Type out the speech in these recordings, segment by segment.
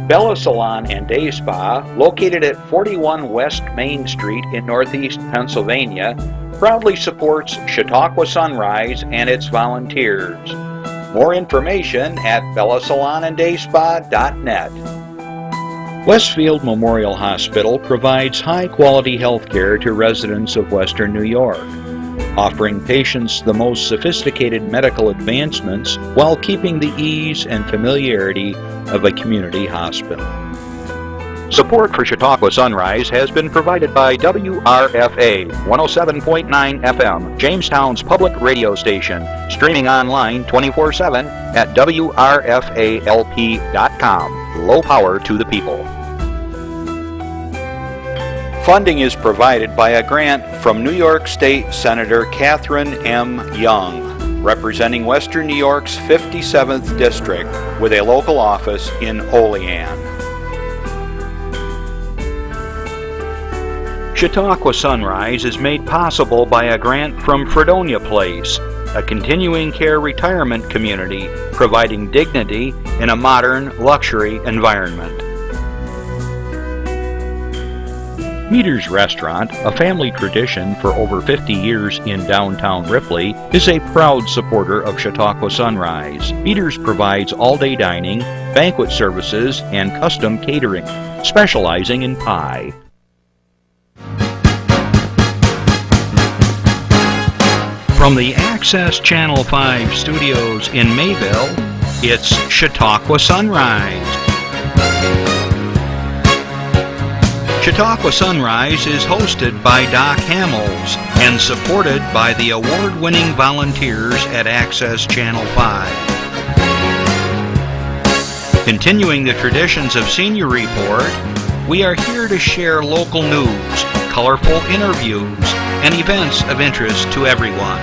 Bella Salon and Day Spa, located at 41 West Main Street in Northeast Pennsylvania, proudly supports Chautauqua Sunrise and its volunteers. More information at bellasalonanddayspa.net. Westfield Memorial Hospital provides high-quality health care to residents of Western New York, offering patients the most sophisticated medical advancements while keeping the ease and familiarity of a community hospital. Support for Chautauqua Sunrise has been provided by WRFA 107.9 FM, Jamestown's public radio station, streaming online 24/7 at WRFALP.com. Low power to the people. Funding is provided by a grant from New York State Senator Catherine M. Young, representing Western New York's 57th District with a local office in Olean. Chautauqua Sunrise is made possible by a grant from Fredonia Place, a continuing care retirement community providing dignity in a modern luxury environment. Meter's Restaurant, a family tradition for over 50 years in downtown Ripley, is a proud supporter of Chautauqua Sunrise. Meter's provides all-day dining, banquet services, and custom catering, specializing in pie. From the Access Channel 5 studios in Mayville, it's Chautauqua Sunrise. Chautauqua Sunrise is hosted by Doc Hamels and supported by the award-winning volunteers at Access Channel 5. Continuing the traditions of Senior Report, we are here to share local news, colorful interviews, and events of interest to everyone.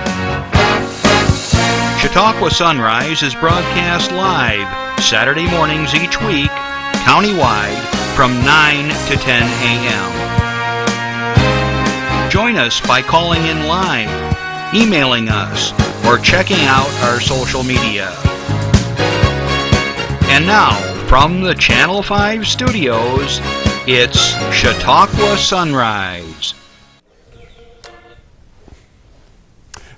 Chautauqua Sunrise is broadcast live Saturday mornings each week, countywide, from 9 to 10 a.m. Join us by calling in live, emailing us, or checking out our social media. And now, from the Channel 5 studios, it's Chautauqua Sunrise.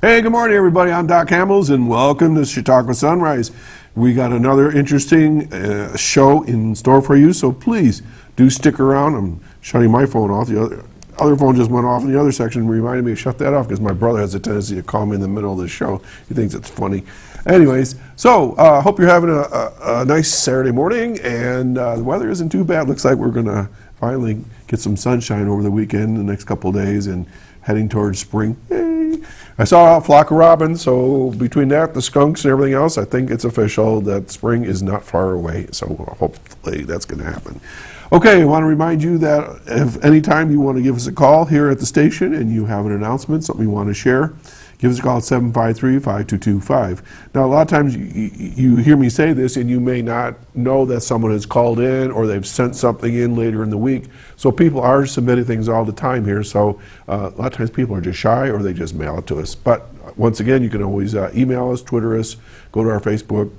Hey, good morning, everybody. I'm Doc Hamels, and welcome to Chautauqua Sunrise. We got another interesting show in store for you, so please do stick around. I'm shutting my phone off. The other phone just went off in the other section, reminded me to shut that off because my brother has a tendency to call me in the middle of the show. He thinks it's funny. Anyways, so hope you're having a nice Saturday morning, and the weather isn't too bad. Looks like we're going to finally get some sunshine over the weekend, the next couple of days, and heading towards spring. Yay. I saw a flock of robins, so between that, the skunks, and everything else, I think it's official that spring is not far away. So hopefully that's going to happen. Okay, I want to remind you that if any time you want to give us a call here at the station and you have an announcement, something you want to share, give us a call at 753-5225. Now, a lot of times you hear me say this and you may not know that someone has called in or they've sent something in later in the week. So people are submitting things all the time here. So a lot of times people are just shy or they just mail it to us. But once again, you can always email us, Twitter us, go to our Facebook,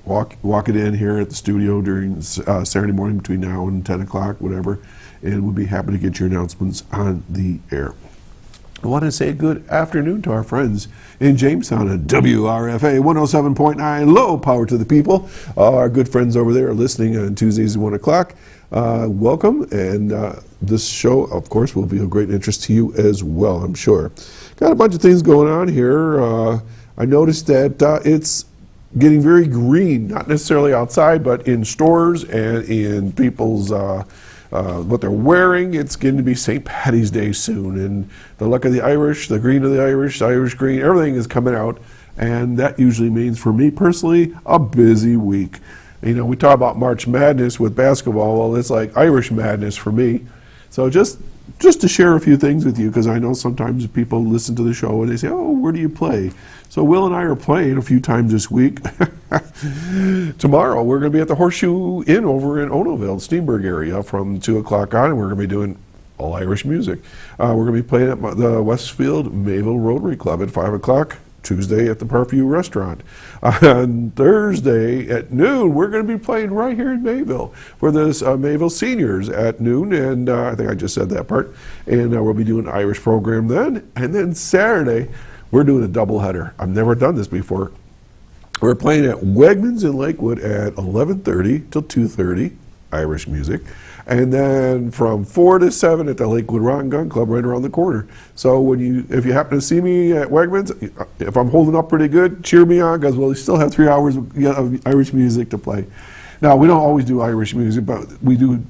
walk it in here at the studio during Saturday morning between now and 10 o'clock, whatever, and we'll be happy to get your announcements on the air. I want to say good afternoon to our friends in Jamestown at WRFA 107.9, low power to the people. All our good friends over there are listening on Tuesdays at 1 o'clock. Welcome, and this show, of course, will be of great interest to you as well, I'm sure. Got a bunch of things going on here. I noticed that it's getting very green, not necessarily outside, but in stores and in people's what they're wearing. It's going to be St. Paddy's Day soon, and the luck of the Irish, the green of the Irish green, everything is coming out, and that usually means, for me personally, a busy week. You know, we talk about March Madness with basketball. Well, it's like Irish Madness for me. So just to share a few things with you, because I know sometimes people listen to the show and they say, oh, where do you play? So Will and I are playing a few times this week. Tomorrow we're going to be at the Horseshoe Inn over in Onoville, Steenburg area, from 2 o'clock on, and we're going to be doing all Irish music. We're going to be playing at the Westfield Mayville Rotary Club at 5 o'clock Tuesday at the Parkview Restaurant. On Thursday at noon, we're going to be playing right here in Mayville for this Mayville Seniors at noon, and I think I just said that part. And we'll be doing an Irish program then. And then Saturday, we're doing a doubleheader. I've never done this before. We're playing at Wegmans in Lakewood at 11:30 till 2:30, Irish music. And then from 4 to 7 at the Lakewood Rock and Gun Club right around the corner. So if you happen to see me at Wegmans, if I'm holding up pretty good, cheer me on, because we'll still have 3 hours of Irish music to play. Now, we don't always do Irish music, but we do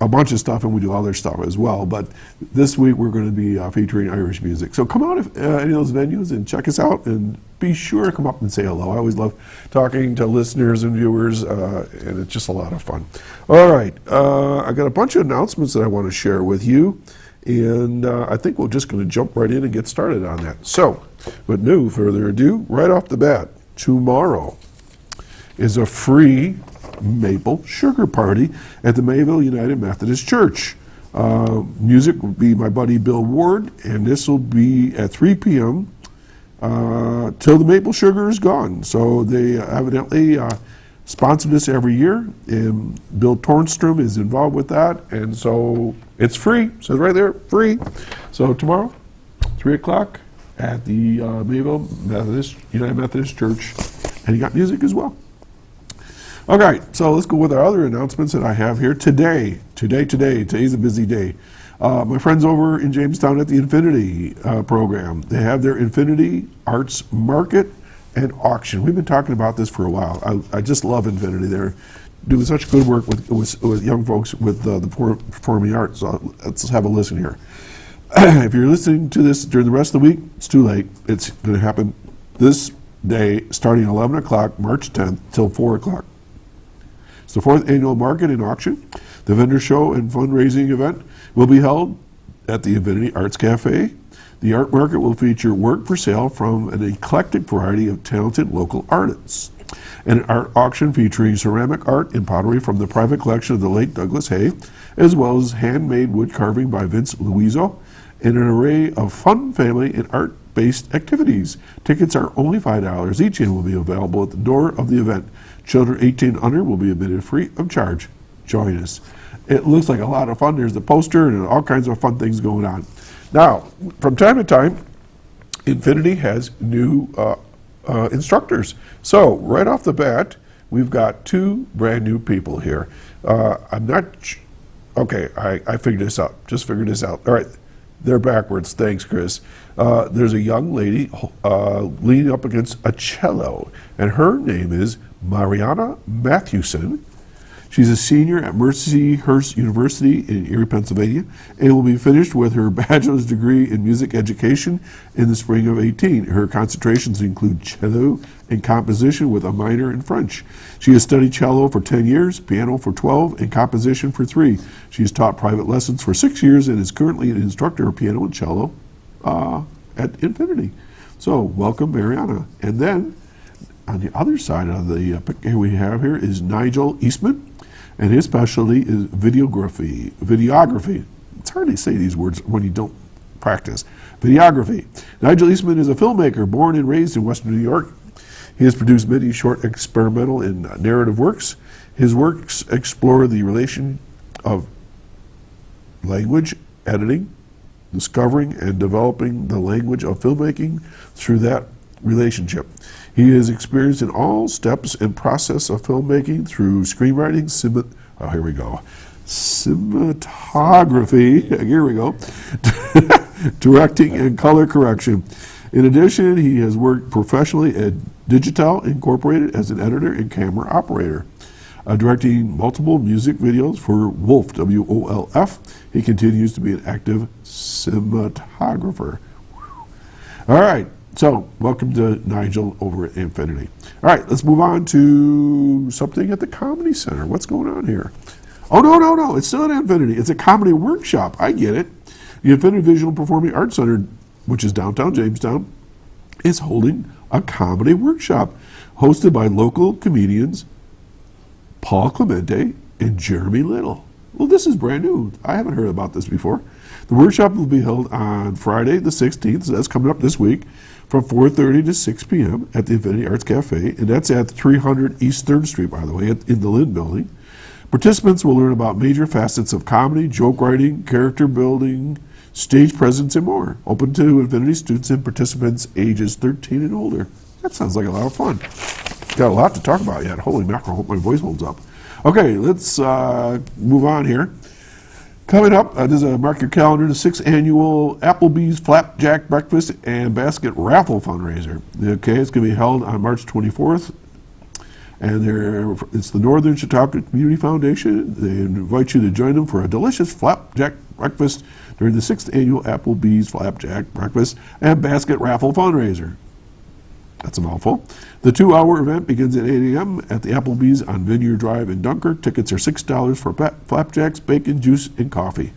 a bunch of stuff, and we do other stuff as well. But this week we're going to be featuring Irish music. So come out to any of those venues and check us out, and be sure to come up and say hello. I always love talking to listeners and viewers, and it's just a lot of fun. All right, I got a bunch of announcements that I want to share with you, and I think we're just going to jump right in and get started on that. So, with no further ado, right off the bat, tomorrow is a free maple sugar party at the Mayville United Methodist Church. Music will be my buddy Bill Ward, and this will be at 3 p.m. Till the maple sugar is gone. So they evidently sponsor this every year, and Bill Tornstrom is involved with that, and so it's free. It says right there, free. So tomorrow, 3 o'clock at the Mayville United Methodist Church, and you got music as well. Okay, so let's go with our other announcements that I have here. Today's a busy day. My friends over in Jamestown at the Infinity program, they have their Infinity Arts Market and Auction. We've been talking about this for a while. I just love Infinity. They're doing such good work with young folks with the performing arts. So let's have a listen here. If you're listening to this during the rest of the week, it's too late. It's going to happen this day, starting 11 o'clock, March 10th, till 4 o'clock. It's the 4th annual market and auction. The vendor show and fundraising event will be held at the Infinity Arts Cafe. The art market will feature work for sale from an eclectic variety of talented local artists. An art auction featuring ceramic art and pottery from the private collection of the late Douglas Hay, as well as handmade wood carving by Vince Luizo, and an array of fun family and art-based activities. Tickets are only $5 each and will be available at the door of the event. Children 18 under will be admitted free of charge. Join us. It looks like a lot of fun. There's the poster and all kinds of fun things going on. Now, from time to time, Infinity has new instructors. So, right off the bat, we've got 2 brand new people here. Okay, I figured this out. Just figured this out. All right, they're backwards. Thanks, Chris. There's a young lady leaning up against a cello, and her name is Mariana Mathewson. She's a senior at Mercyhurst University in Erie, Pennsylvania, and will be finished with her bachelor's degree in music education in the spring of 18. Her concentrations include cello and composition with a minor in French. She has studied cello for 10 years, piano for 12, and composition for 3. She has taught private lessons for 6 years and is currently an instructor of piano and cello at Infinity. So, welcome, Mariana. And then, on the other side of the picture we have here is Nigel Eastman, and his specialty is videography. It's hard to say these words when you don't practice. Videography. Nigel Eastman is a filmmaker born and raised in Western New York. He has produced many short experimental and narrative works. His works explore the relation of language, editing, discovering and developing the language of filmmaking through that relationship. He is experienced in all steps and process of filmmaking through screenwriting, cinematography, here we go, directing and color correction. In addition, he has worked professionally at Digital Incorporated as an editor and camera operator. Directing multiple music videos for Wolf, W-O-L-F. He continues to be an active cinematographer. All right. So, welcome to Nigel over at Infinity. All right, let's move on to something at the Comedy Center. What's going on here? Oh, no. It's still at Infinity. It's a comedy workshop. I get it. The Infinity Visual Performing Arts Center, which is downtown Jamestown, is holding a comedy workshop hosted by local comedians Paul Clemente and Jeremy Little. Well, this is brand new. I haven't heard about this before. The workshop will be held on Friday the 16th, so that's coming up this week, from 4:30 to 6 p.m. at the Infinity Arts Cafe, and that's at 300 East 3rd Street, by the way, in the Lynn Building. Participants will learn about major facets of comedy, joke writing, character building, stage presence, and more. Open to Infinity students and participants ages 13 and older. That sounds like a lot of fun. Got a lot to talk about yet. Holy mackerel, hope my voice holds up. Okay, let's move on here. Coming up, this is mark your calendar, the 6th annual Applebee's Flapjack Breakfast and Basket Raffle fundraiser. Okay, it's going to be held on March 24th, and it's the Northern Chautauqua Community Foundation. They invite you to join them for a delicious flapjack breakfast during the 6th annual Applebee's Flapjack Breakfast and Basket Raffle fundraiser. That's a mouthful. The 2-hour event begins at 8 a.m. at the Applebee's on Vineyard Drive in Dunkirk. Tickets are $6 for flapjacks, bacon, juice, and coffee.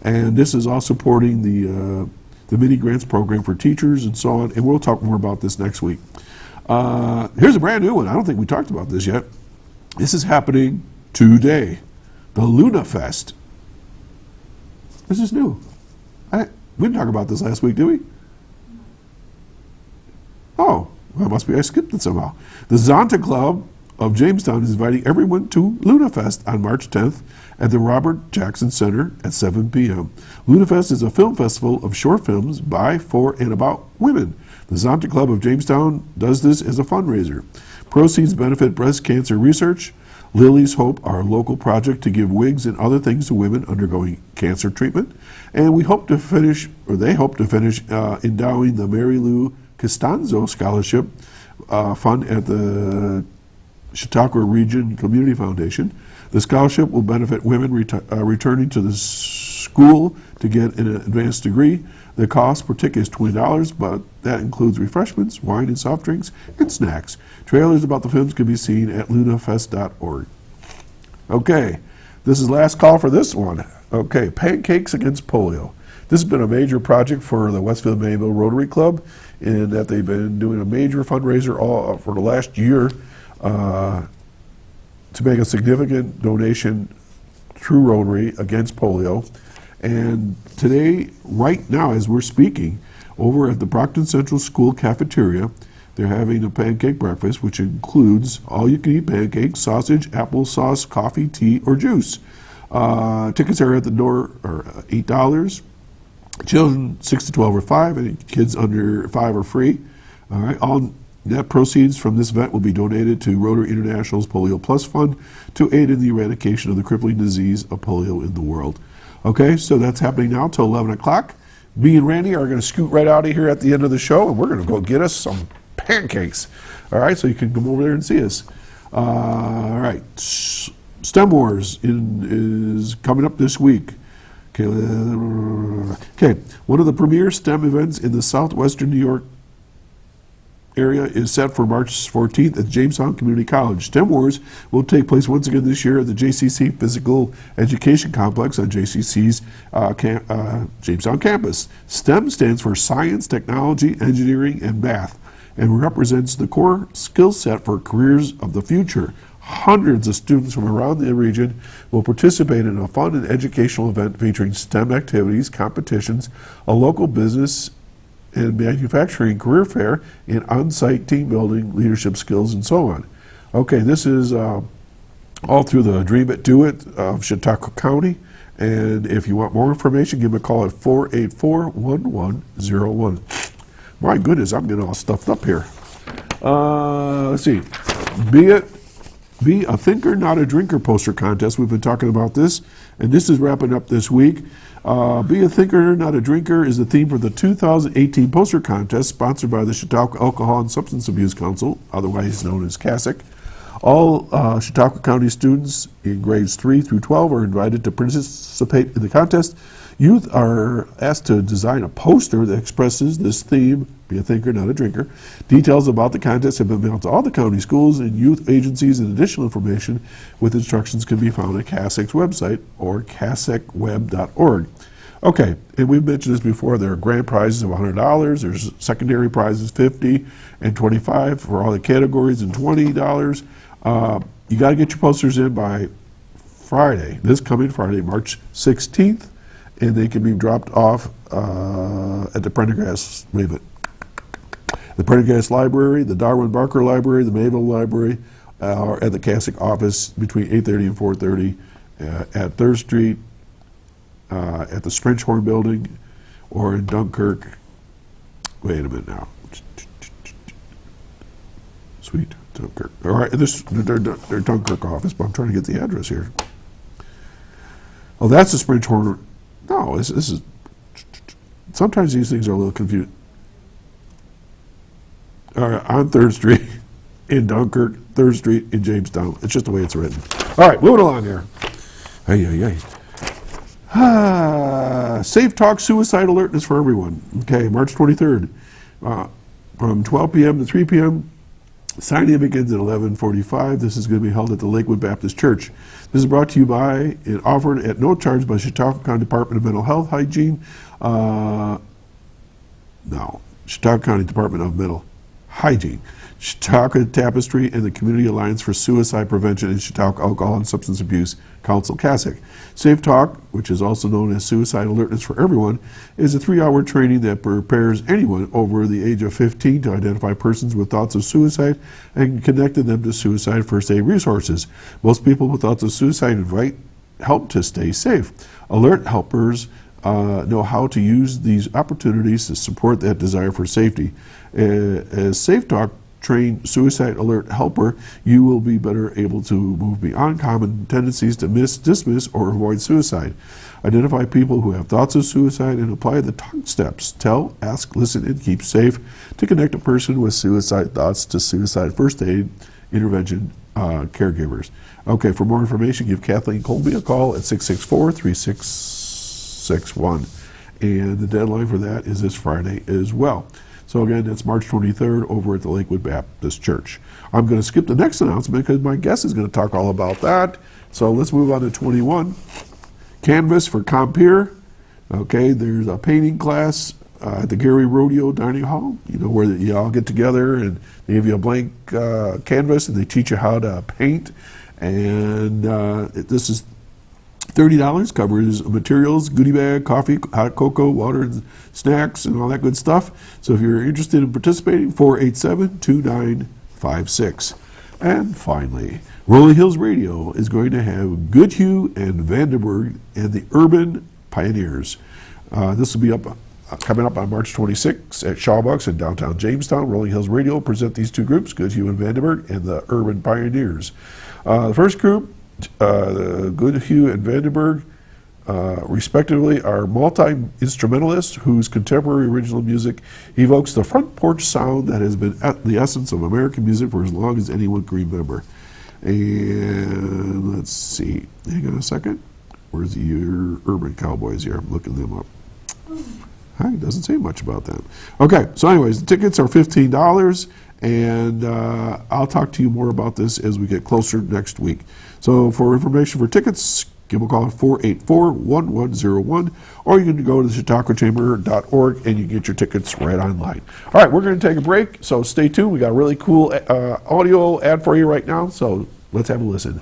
And this is all supporting the mini grants program for teachers and so on. And we'll talk more about this next week. Here's a brand new one. I don't think we talked about this yet. This is happening today. The Luna Fest. This is new. We didn't talk about this last week, did we? Oh. Well, it must be I skipped it somehow. The Zonta Club of Jamestown is inviting everyone to Luna Fest on March 10th at the Robert Jackson Center at 7 p.m. Luna Fest is a film festival of short films by, for, and about women. The Zonta Club of Jamestown does this as a fundraiser. Proceeds benefit breast cancer research, Lily's Hope, our local project to give wigs and other things to women undergoing cancer treatment, and they hope to finish endowing the Mary Lou Costanzo Scholarship Fund at the Chautauqua Region Community Foundation. The scholarship will benefit women returning to the school to get an advanced degree. The cost per ticket is $20, but that includes refreshments, wine and soft drinks, and snacks. Trailers about the films can be seen at lunafest.org. Okay, this is last call for this one. Okay, Pancakes Against Polio. This has been a major project for the Westfield Mayville Rotary Club, in that they've been doing a major fundraiser for the last year to make a significant donation through Rotary against polio. And today, right now, as we're speaking, over at the Brockton Central School cafeteria, they're having a pancake breakfast, which includes all-you-can-eat pancakes, sausage, applesauce, coffee, tea, or juice. Tickets are at the door are $8. Children 6 to 12 are 5, and kids under 5 are free. All right. All net proceeds from this event will be donated to Rotary International's Polio Plus Fund to aid in the eradication of the crippling disease of polio in the world. Okay, so that's happening now till 11 o'clock. Me and Randy are going to scoot right out of here at the end of the show, and we're going to go get us some pancakes. All right, so you can come over there and see us. All right, STEM Wars is coming up this week. Okay, one of the premier STEM events in the southwestern New York area is set for March 14th at Jamestown Community College. STEM Wars will take place once again this year at the JCC Physical Education Complex on JCC's Jamestown campus. STEM stands for Science, Technology, Engineering, and Math, and represents the core skill set for careers of the future. Hundreds of students from around the region will participate in a fun and educational event featuring STEM activities, competitions, a local business and manufacturing career fair, and on-site team building, leadership skills, and so on. Okay, this is all through the Dream It, Do It of Chautauqua County. And if you want more information, give me a call at 484-1101. My goodness, I'm getting all stuffed up here. Let's see. Be a Thinker, Not a Drinker poster contest. We've been talking about this, and this is wrapping up this week. Be a Thinker, Not a Drinker is the theme for the 2018 poster contest sponsored by the Chautauqua Alcohol and Substance Abuse Council, otherwise known as CASIC. All Chautauqua County students in grades 3 through 12 are invited to participate in the contest. Youth are asked to design a poster that expresses this theme, Be a Thinker, Not a Drinker. Details about the contest have been mailed to all the county schools and youth agencies, and additional information with instructions can be found at CASIC's website or casicweb.org. Okay, and we've mentioned this before. There are grand prizes of $100. There's secondary prizes, $50 and $25 for all the categories, and $20. You got to get your posters in by Friday, this coming Friday, March 16th, and they can be dropped off at the Prendergast, the Prendergast Library, the Darwin Barker Library, the Mayville Library, or at the Cassock office between 8:30 and 4:30 at 3rd Street, at the Sprinchhorn Building, or in Dunkirk. Wait a minute now. Sweet, Dunkirk. All right, their Dunkirk office, but I'm trying to get the address here. Oh, that's the Sprinchhorn. No, this is. Sometimes these things are a little confusing. All right, on 3rd Street in Dunkirk, 3rd Street in Jamestown. It's just the way it's written. All right, moving along here. Safe Talk Suicide Alertness for everyone. Okay, March 23rd. From 12 p.m. to 3 p.m. Signing begins at 11:45. This is going to be held at the Lakewood Baptist Church. This is brought to you by and offered at no charge by Chautauqua County Department of Mental Health Hygiene. Chautauqua County Department of Mental Hygiene, Chautauqua Tapestry, and the Community Alliance for Suicide Prevention and Chautauqua Alcohol and Substance Abuse Council, Cassock. Safe Talk, which is also known as Suicide Alertness for Everyone, is a 3-hour training that prepares anyone over the age of 15 to identify persons with thoughts of suicide and connected them to suicide first aid resources. Most people with thoughts of suicide invite help to stay safe. Alert helpers know how to use these opportunities to support that desire for safety. As Safe Talk trained suicide alert helper, you will be better able to move beyond common tendencies to dismiss, or avoid suicide. Identify people who have thoughts of suicide and apply the talk steps. Tell, ask, listen, and keep safe to connect a person with suicide thoughts to suicide first aid intervention caregivers. Okay, for more information, give Kathleen Colby a call at 664-3661. And the deadline for that is this Friday as well. So again, that's March 23rd over at the Lakewood Baptist Church. I'm going to skip the next announcement because my guest is going to talk all about that. So let's move on to 21. Canvas for Compeer. Okay, there's a painting class at the Gary Rodeo Dining Hall, where you all get together and they give you a blank canvas and they teach you how to paint. And this is $30, covers materials, goodie bag, coffee, hot cocoa, water, and snacks, and all that good stuff. So if you're interested in participating, 487-2956. And finally, Rolling Hills Radio is going to have Goodhue and Vandenberg and the Urban Pioneers. This will be coming up on March 26th at Shawbucks in downtown Jamestown. Rolling Hills Radio will present these two groups, Goodhue and Vandenberg, and the Urban Pioneers. The first group, Goodhue and Vandenberg, respectively, are multi-instrumentalists whose contemporary original music evokes the front porch sound that has been at the essence of American music for as long as anyone can remember. And let's see, hang on a second. Where's your Urban Cowboys here? I'm looking them up. It doesn't say much about them. Okay, so anyways, the tickets are $15, and I'll talk to you more about this as we get closer next week. So for information for tickets, give a call at 484-1101, or you can go to the chautauquachamber.org and you can get your tickets right online. All right, we're going to take a break, so stay tuned. We got a really cool audio ad for you right now, so let's have a listen.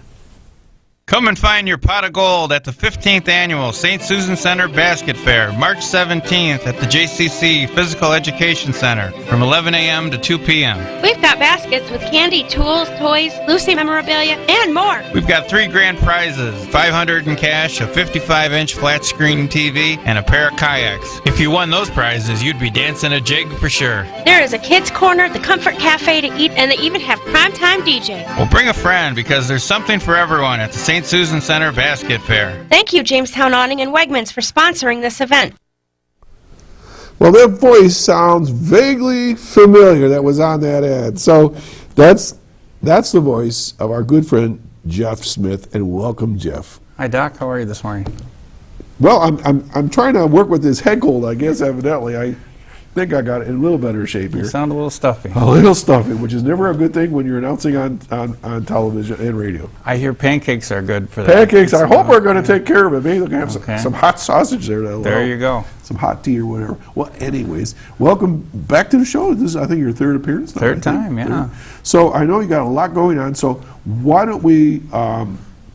Come and find your pot of gold at the 15th Annual St. Susan Center Basket Fair, March 17th at the JCC Physical Education Center from 11 a.m. to 2 p.m. We've got baskets with candy, tools, toys, Lucy memorabilia, and more. We've got 3 grand prizes, $500 in cash, a 55-inch flat screen TV, and a pair of kayaks. If you won those prizes, you'd be dancing a jig for sure. There is a kids' corner, the Comfort Cafe to eat, and they even have primetime DJ. Well, bring a friend because there's something for everyone at the St. Susan Center Basket Fair. Thank you, Jamestown Awning and Wegmans, for sponsoring this event. Well, that voice sounds vaguely familiar that was on that ad. So that's the voice of our good friend Jeff Smith, and welcome, Jeff. Hi, Doc. How are you this morning? Well, I'm trying to work with this head cold, I guess, evidently. I think I got it in a little better shape here. You sound a little stuffy. A little stuffy, which is never a good thing when you're announcing on television and radio. I hear pancakes are good for that. Pancakes, I hope we're going to take care of it. Maybe they're going to have some hot sausage there. There you go. Some hot tea or whatever. Well, anyways, welcome back to the show. This is, I think, your third appearance now. Third time, yeah. So I know you got a lot going on, so why don't we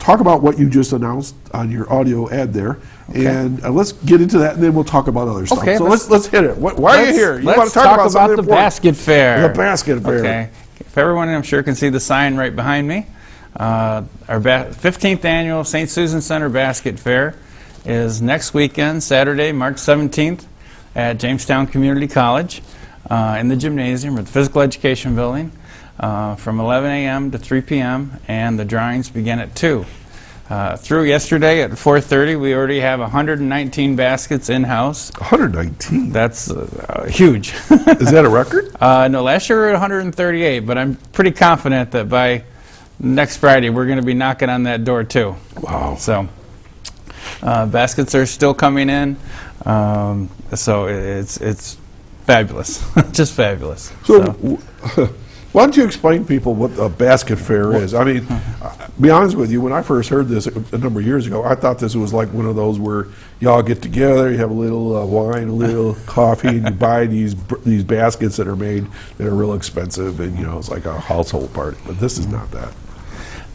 talk about what you just announced on your audio ad there, and let's get into that, and then we'll talk about other stuff. Okay, So let's hit it. Why are you here? You Let's want to talk about about the basket fair. The basket fair. Okay. If everyone, I'm sure, can see the sign right behind me. Our 15th annual St. Susan Center Basket Fair is next weekend, Saturday, March 17th, at Jamestown Community College in the gymnasium or the Physical Education Building from 11 a.m. to 3 p.m. and the drawings begin at 2. Through yesterday at 4:30, we already have 119 baskets in-house. 119? That's huge. Is that a record? No, last year we were at 138, but I'm pretty confident that by next Friday we're going to be knocking on that door too. Wow. So baskets are still coming in, so it's fabulous, just fabulous. So why don't you explain to people what a basket fair is? I mean, be honest with you, when I first heard this a number of years ago, I thought this was like one of those where y'all get together, you have a little wine, a little coffee, and you buy these baskets that are made that are real expensive, and it's like a household party. But this is not that.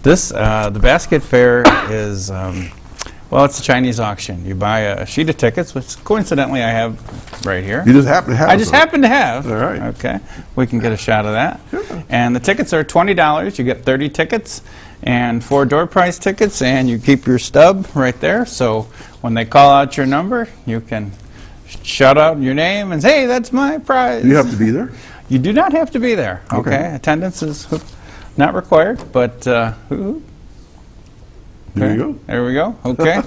This the basket fair is well, it's a Chinese auction. You buy a sheet of tickets, which coincidentally I have right here. You just happen to have. I just happen to have. All right. Okay. We can get a shot of that. Sure. And the tickets are $20. You get 30 tickets and 4 door prize tickets, and you keep your stub right there. So when they call out your number, you can shout out your name and say, "Hey, that's my prize." You have to be there? You do not have to be there. Okay. Attendance is not required, but There you go. there we go. Okay.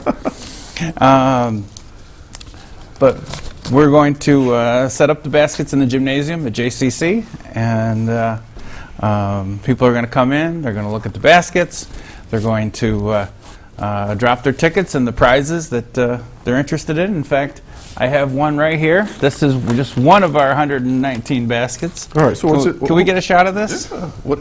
But we're going to set up the baskets in the gymnasium at JCC, and people are going to come in. They're going to look at the baskets. They're going to drop their tickets and the prizes that they're interested in. In fact, I have one right here. This is just one of our 119 baskets. All right. So what's it? Can we get a shot of this? What?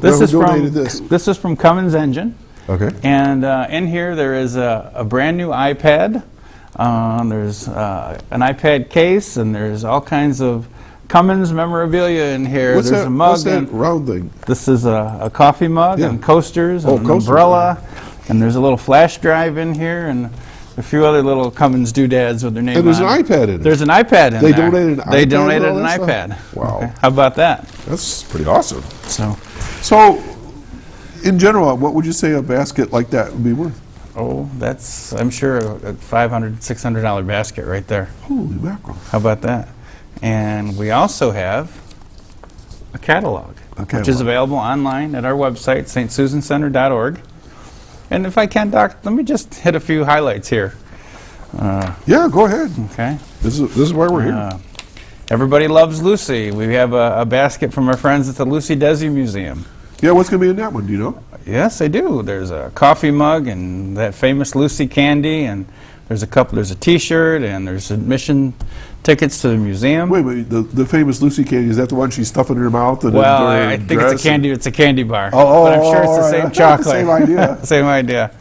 This is donated from this? this is from Cummins Engine. Okay. And in here there is a brand new iPad. There's an iPad case, and there's all kinds of Cummins memorabilia in here. What's There's that? a mug. What's that and round thing? this is a coffee mug Yeah. and coasters and an coasters, umbrella. And there's a little flash drive in here and a few other little Cummins doodads with their name And there's on an it. iPad in it. There's an iPad in They there. donated an They iPad donated with all an that iPad. stuff? Wow. Okay. How about that? That's pretty awesome. So, In general, what would you say a basket like that would be worth? that's, I'm sure, a $500, $600 basket right there. Holy mackerel. How about that? And we also have a catalog, which is available online at our website, stsusancenter.org. And if I can, Doc, let me just hit a few highlights here. Yeah, go ahead. Okay. This is why we're here. Everybody loves Lucy. We have a basket from our friends at the Lucy Desi Museum. Yeah, what's going to be in that one? Do you know? Yes, I do. There's a coffee mug and that famous Lucy candy, and there's a T-shirt, and there's admission tickets to the museum. Wait, the famous Lucy candy, is that the one she's stuffing in her mouth? And Well, in her I think dress? it's a candy bar. Oh, but I'm sure it's the all same right. chocolate. Same idea. Same idea.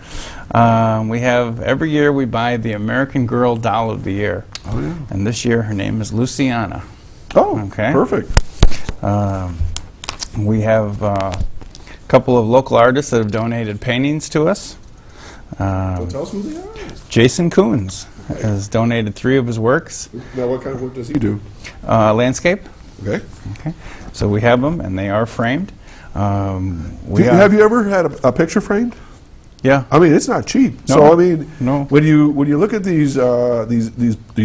We have, every year we buy the American Girl Doll of the Year. Oh, yeah. And this year her name is Luciana. Oh, Okay. perfect. We have a couple of local artists that have donated paintings to us. Tell us who they are. Jason Coons has donated 3 of his works. Now, what kind of work does he do? Landscape. Okay. Okay. So we have them, and they are framed. Have you ever had a picture framed? Yeah. I mean, it's not cheap. No. So I mean, No. when you look at these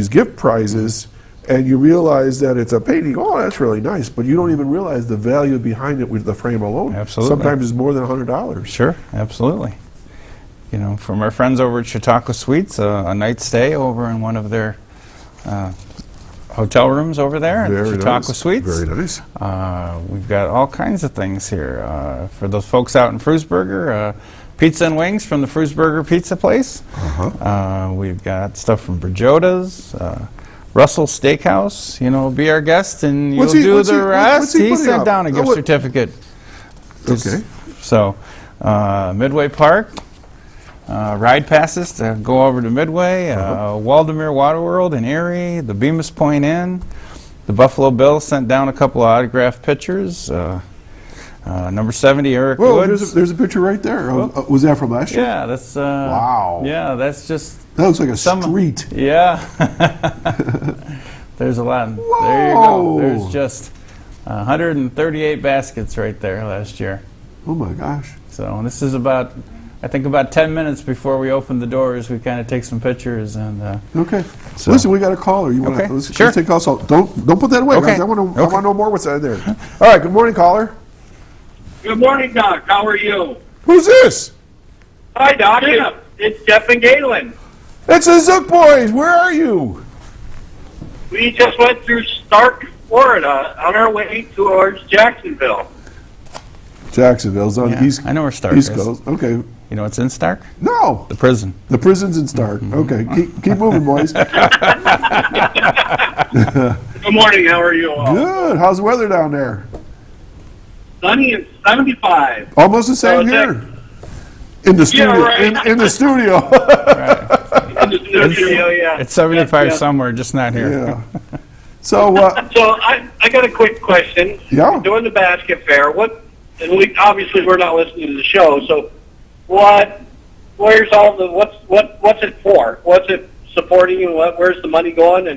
gift prizes, and you realize that it's a painting, oh, that's really nice, but you don't even realize the value behind it with the frame alone. Absolutely. Sometimes it's more than $100. Sure, absolutely. You know, from our friends over at Chautauqua Suites, a night stay over in one of their hotel rooms over there at Very Chautauqua nice. Suites. Very nice. We've got all kinds of things here. For those folks out in Frewsburger, pizza and wings from the Frewsburger Pizza Place. We've got stuff from Berjota's, Russell Steakhouse. You know, be our guest and you'll do the rest. He sent down a gift certificate. Okay. So, Midway Park. Ride passes to go over to Midway, Waldemere Waterworld in Erie, the Bemis Point Inn. The Buffalo Bills sent down a couple of autographed pictures. Number 70, Eric Whoa, Woods. there's a picture right there. Was that from last year? Yeah, that's Wow. Yeah, that's just That looks like a street. Yeah. There's a lot. There you Whoa. go. There's just 138 baskets right there last year. Oh my gosh. So this is about, I think about 10 minutes before we open the doors, we kind of take some pictures and. Okay. So- Listen, we got a caller. You Okay, let's sure. take calls. So don't put that away, Okay. guys. I want Okay. to know more what's out there. All right. Good morning, caller. Good morning, Doc. How are you? Who's this? Hi, Doc. It's Jeff and Galen. It's the Zook Boys. Where are you? We just went through Stark, Florida, on our way towards Jacksonville. Jacksonville's on the east. I know where Stark East is. Coast. Okay. You know what's in Stark? No. The prison. The prison's in Stark. Okay. Keep moving, boys. Good morning. How are you all? Good. How's the weather down there? Sunny and 75. Almost the same So here. In the studio. right. In the studio. In the studio, yeah. It's 75 Yeah. somewhere, just not here. Yeah. So, So I got a quick question. Yeah. Doing the basket fair, and we're not listening to the show, so where's all the, what's it for? What's it supporting and where's the money going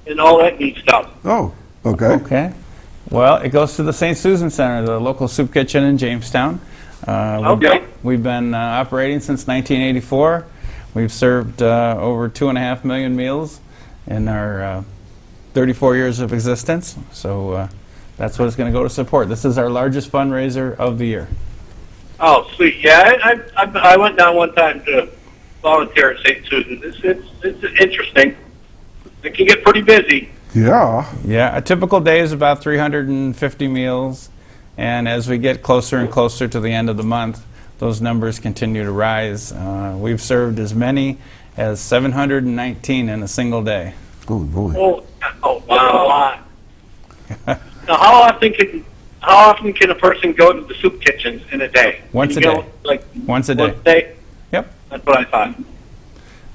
and all that neat stuff? oh, okay. Okay. Well, it goes to the St. Susan Center, the local soup kitchen in Jamestown. Okay. We've been operating since 1984. We've served over 2.5 million meals in our 34 years of existence. So that's what it's going to go to support. This is our largest fundraiser of the year. Oh, sweet. Yeah, I went down one time to volunteer at St. Susan. It's interesting. It can get pretty busy. Yeah. Yeah, a typical day is about 350 meals, and as we get closer and closer to the end of the month, those numbers continue to rise. We've served as many as 719 in a single day. Oh, boy. Oh, wow. Now, how often can a person go to the soup kitchens in a day? Once Can a you day. go, like, Once a day. once a day? Yep. That's what I thought.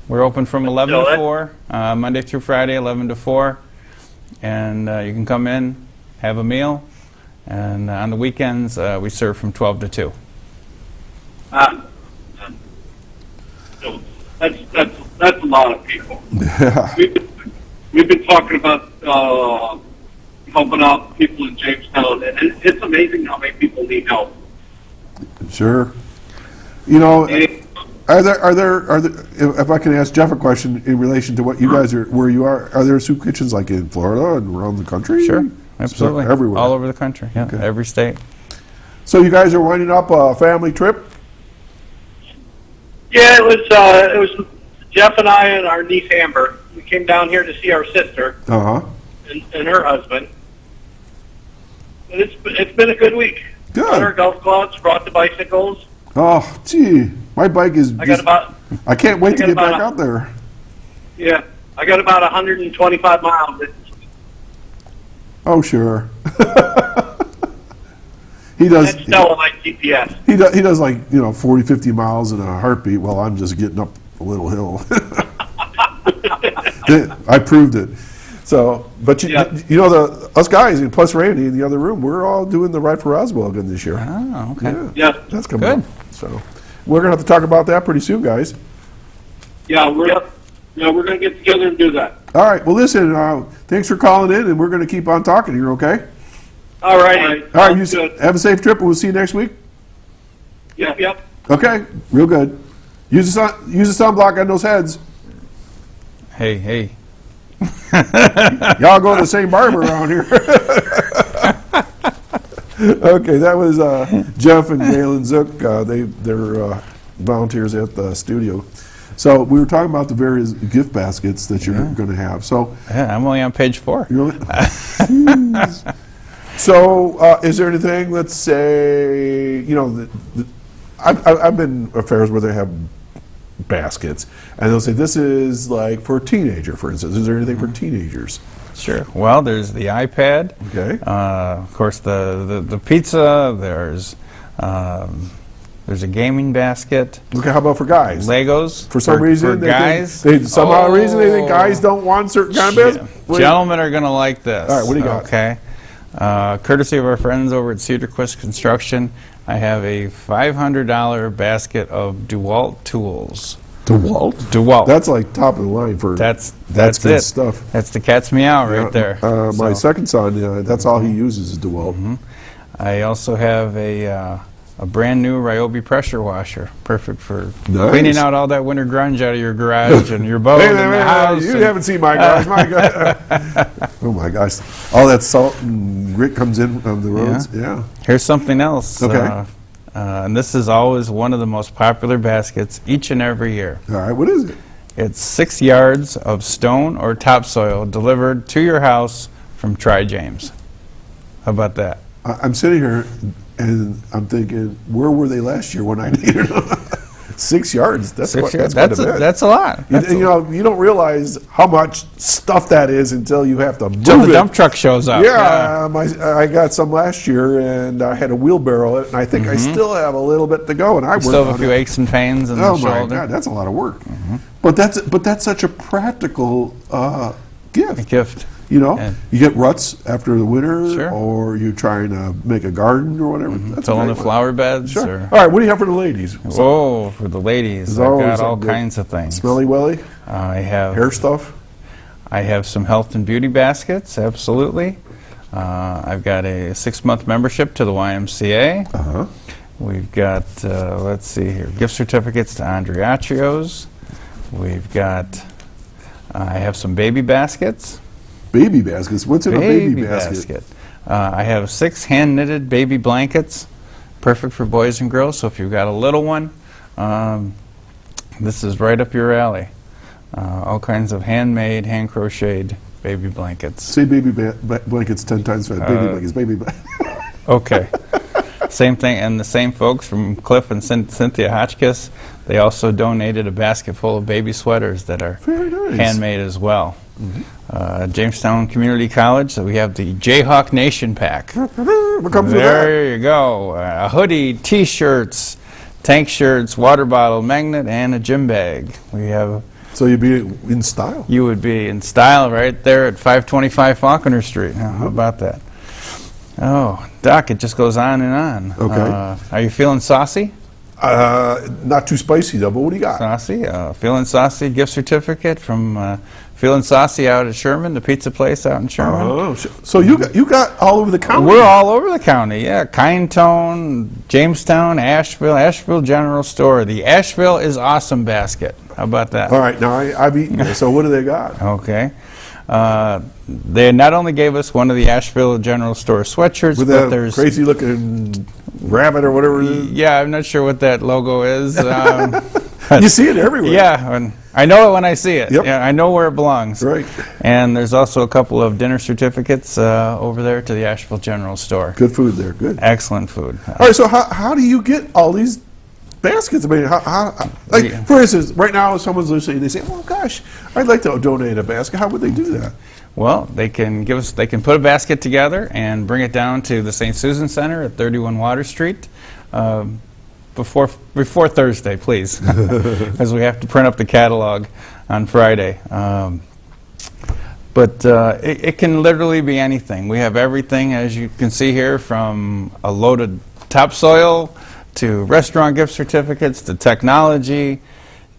We're open from 11 So to that- 4, Monday through Friday, 11 to 4. And you can come in, have a meal, and on the weekends we serve from 12 to 2. So that's a lot of people. Yeah. We've been talking about helping out people in Jamestown, and it's amazing how many people need help. Sure. You know, And are there, if I can ask Jeff a question in relation to what you guys are, where you are there soup kitchens like in Florida and around the country? Sure, absolutely. Everywhere. All over the country, yeah, Okay. every state. So you guys are winding up a family trip? yeah, it was Jeff and I and our niece Amber. We came down here to see our sister Uh-huh. and her husband. And it's been a good week. Good. Brought our golf clubs, brought the bicycles. Oh, gee. My bike is I got about I can't wait to got get back about out there. yeah, I got about 125 miles. Oh, sure. He does. That's Stella like GPS. He does like 40, 50 miles in a heartbeat while I'm just getting up a little hill. I proved it. So, but Yeah. us guys, and plus Randy in the other room, we're all doing the Ride for Roswell again this year. Oh, okay. Yeah, Yeah, that's coming Good. up. So, we're gonna have to talk about that pretty soon, guys. yeah, we're gonna get together and do that. All right. Well, listen. Thanks for calling in, and we're gonna keep on talking here. Okay. All right. All right. You Good. have a safe trip, and we'll see you next week. Yep. Okay. Real good. Use the sunblock on those heads. Hey. Y'all go to the same barber around here. Okay, that was Jeff and Galen Zook. They're volunteers at the studio. So we were talking about the various gift baskets that you're going to have. So, Yeah, I'm only on page 4. Jeez. So is there anything? Let's say I've been at fairs where they have baskets, and they'll say this is like for a teenager, for instance. Is there anything for teenagers? Sure. Well, there's the iPad. Okay. Of course, the pizza. There's a gaming basket. Okay, how about for guys? Legos. For some reason, for guys. they think guys don't want certain kind of baskets. Gentlemen are going to like this. All right, what do you got? Okay. Courtesy of our friends over at Cedar Quist Construction, I have a $500 basket of DeWalt tools. DeWalt? DeWalt. That's like top of the line for. That's good it. stuff. That's the cat's meow right there. My So, second son, that's all he uses is DeWalt. I also have a brand new Ryobi pressure washer, perfect for Nice. cleaning out all that winter grunge out of your garage and your boat and the house. You and- haven't seen my garage, my God. Oh my gosh! All that salt and grit comes in from the roads. Yeah. Here's something else. Okay. And this is always one of the most popular baskets each and every year. All right. What is it? It's 6 yards of stone or topsoil delivered to your house from Tri-James. How about that? I'm sitting here and I'm thinking, where were they last year when I needed them? 6 yards. That's quite a bit. That's a lot. You know, you don't realize how much stuff that is until you have to move Until the it. dump truck shows up. Yeah, I got some last year, and I had a wheelbarrow it, and I think I still have a little bit to go. And I Still worked have a few on it. aches and pains in Oh the my shoulder. God, that's a lot of work. But that's such a practical gift. A gift. You know, And- you get ruts after the winter, Sure. or you're trying to make a garden or whatever. That's a Filling great the one. flower beds. Sure. Or, All right, what do you have for the ladies? whoa, for the ladies, Is I've always got all something good. kinds of things. Smelly welly, I have hair stuff. I have some health and beauty baskets, absolutely. I've got a 6-month membership to the YMCA. Uh-huh. We've got, let's see here, gift certificates to Andreaccio's. We've got, I have some baby baskets. Baby baskets. What's in a baby basket? I have 6 hand-knitted baby blankets, perfect for boys and girls. So if you've got a little one, this is right up your alley. All kinds of handmade, hand-crocheted baby blankets. Say baby blankets 10 times fast. Baby blankets. Baby blankets. Okay. Same thing, and the same folks from Cliff and Cynthia Hotchkiss, they also donated a basket full of baby sweaters that are Very nice. handmade as well. Jamestown Community College, so we have the Jayhawk Nation Pack. What comes with that? There you go. A hoodie, T-shirts, tank shirts, water bottle, magnet, and a gym bag. We have. So you'd be in style. You would be in style right there at 525 Falconer Street. Now, how about that? Oh, Doc, it just goes on and on. Okay. Are you feeling saucy? Not too spicy though, but what do you got? Saucy. Feeling saucy gift certificate from Feeling Saucy out at Sherman, the pizza place out in Sherman. Oh, so you got all over the county. We're all over the county, yeah. Kindtone, Jamestown, Asheville General Store. The Asheville is Awesome basket. How about that? All right, now I've eaten it. So what do they got? Okay. They not only gave us one of the Asheville General Store sweatshirts, With but that there's crazy looking rabbit or whatever it is. yeah, I'm not sure what that logo is. You see it everywhere. Yeah, and I know it when I see it. Yep. Yeah, I know where it belongs. Right. And there's also a couple of dinner certificates over there to the Asheville General Store. Good food there. Good. Excellent food. All right, so how do you get all these baskets? I mean, like, Yeah. for instance, right now, if someone's listening, they say, "Oh gosh, I'd like to donate a basket." How would they do that? Well, they can put a basket together and bring it down to the St. Susan Center at 31 Water Street before Thursday, please, because we have to print up the catalog on Friday. But it can literally be anything. We have everything, as you can see here, from a loaded topsoil to restaurant gift certificates to technology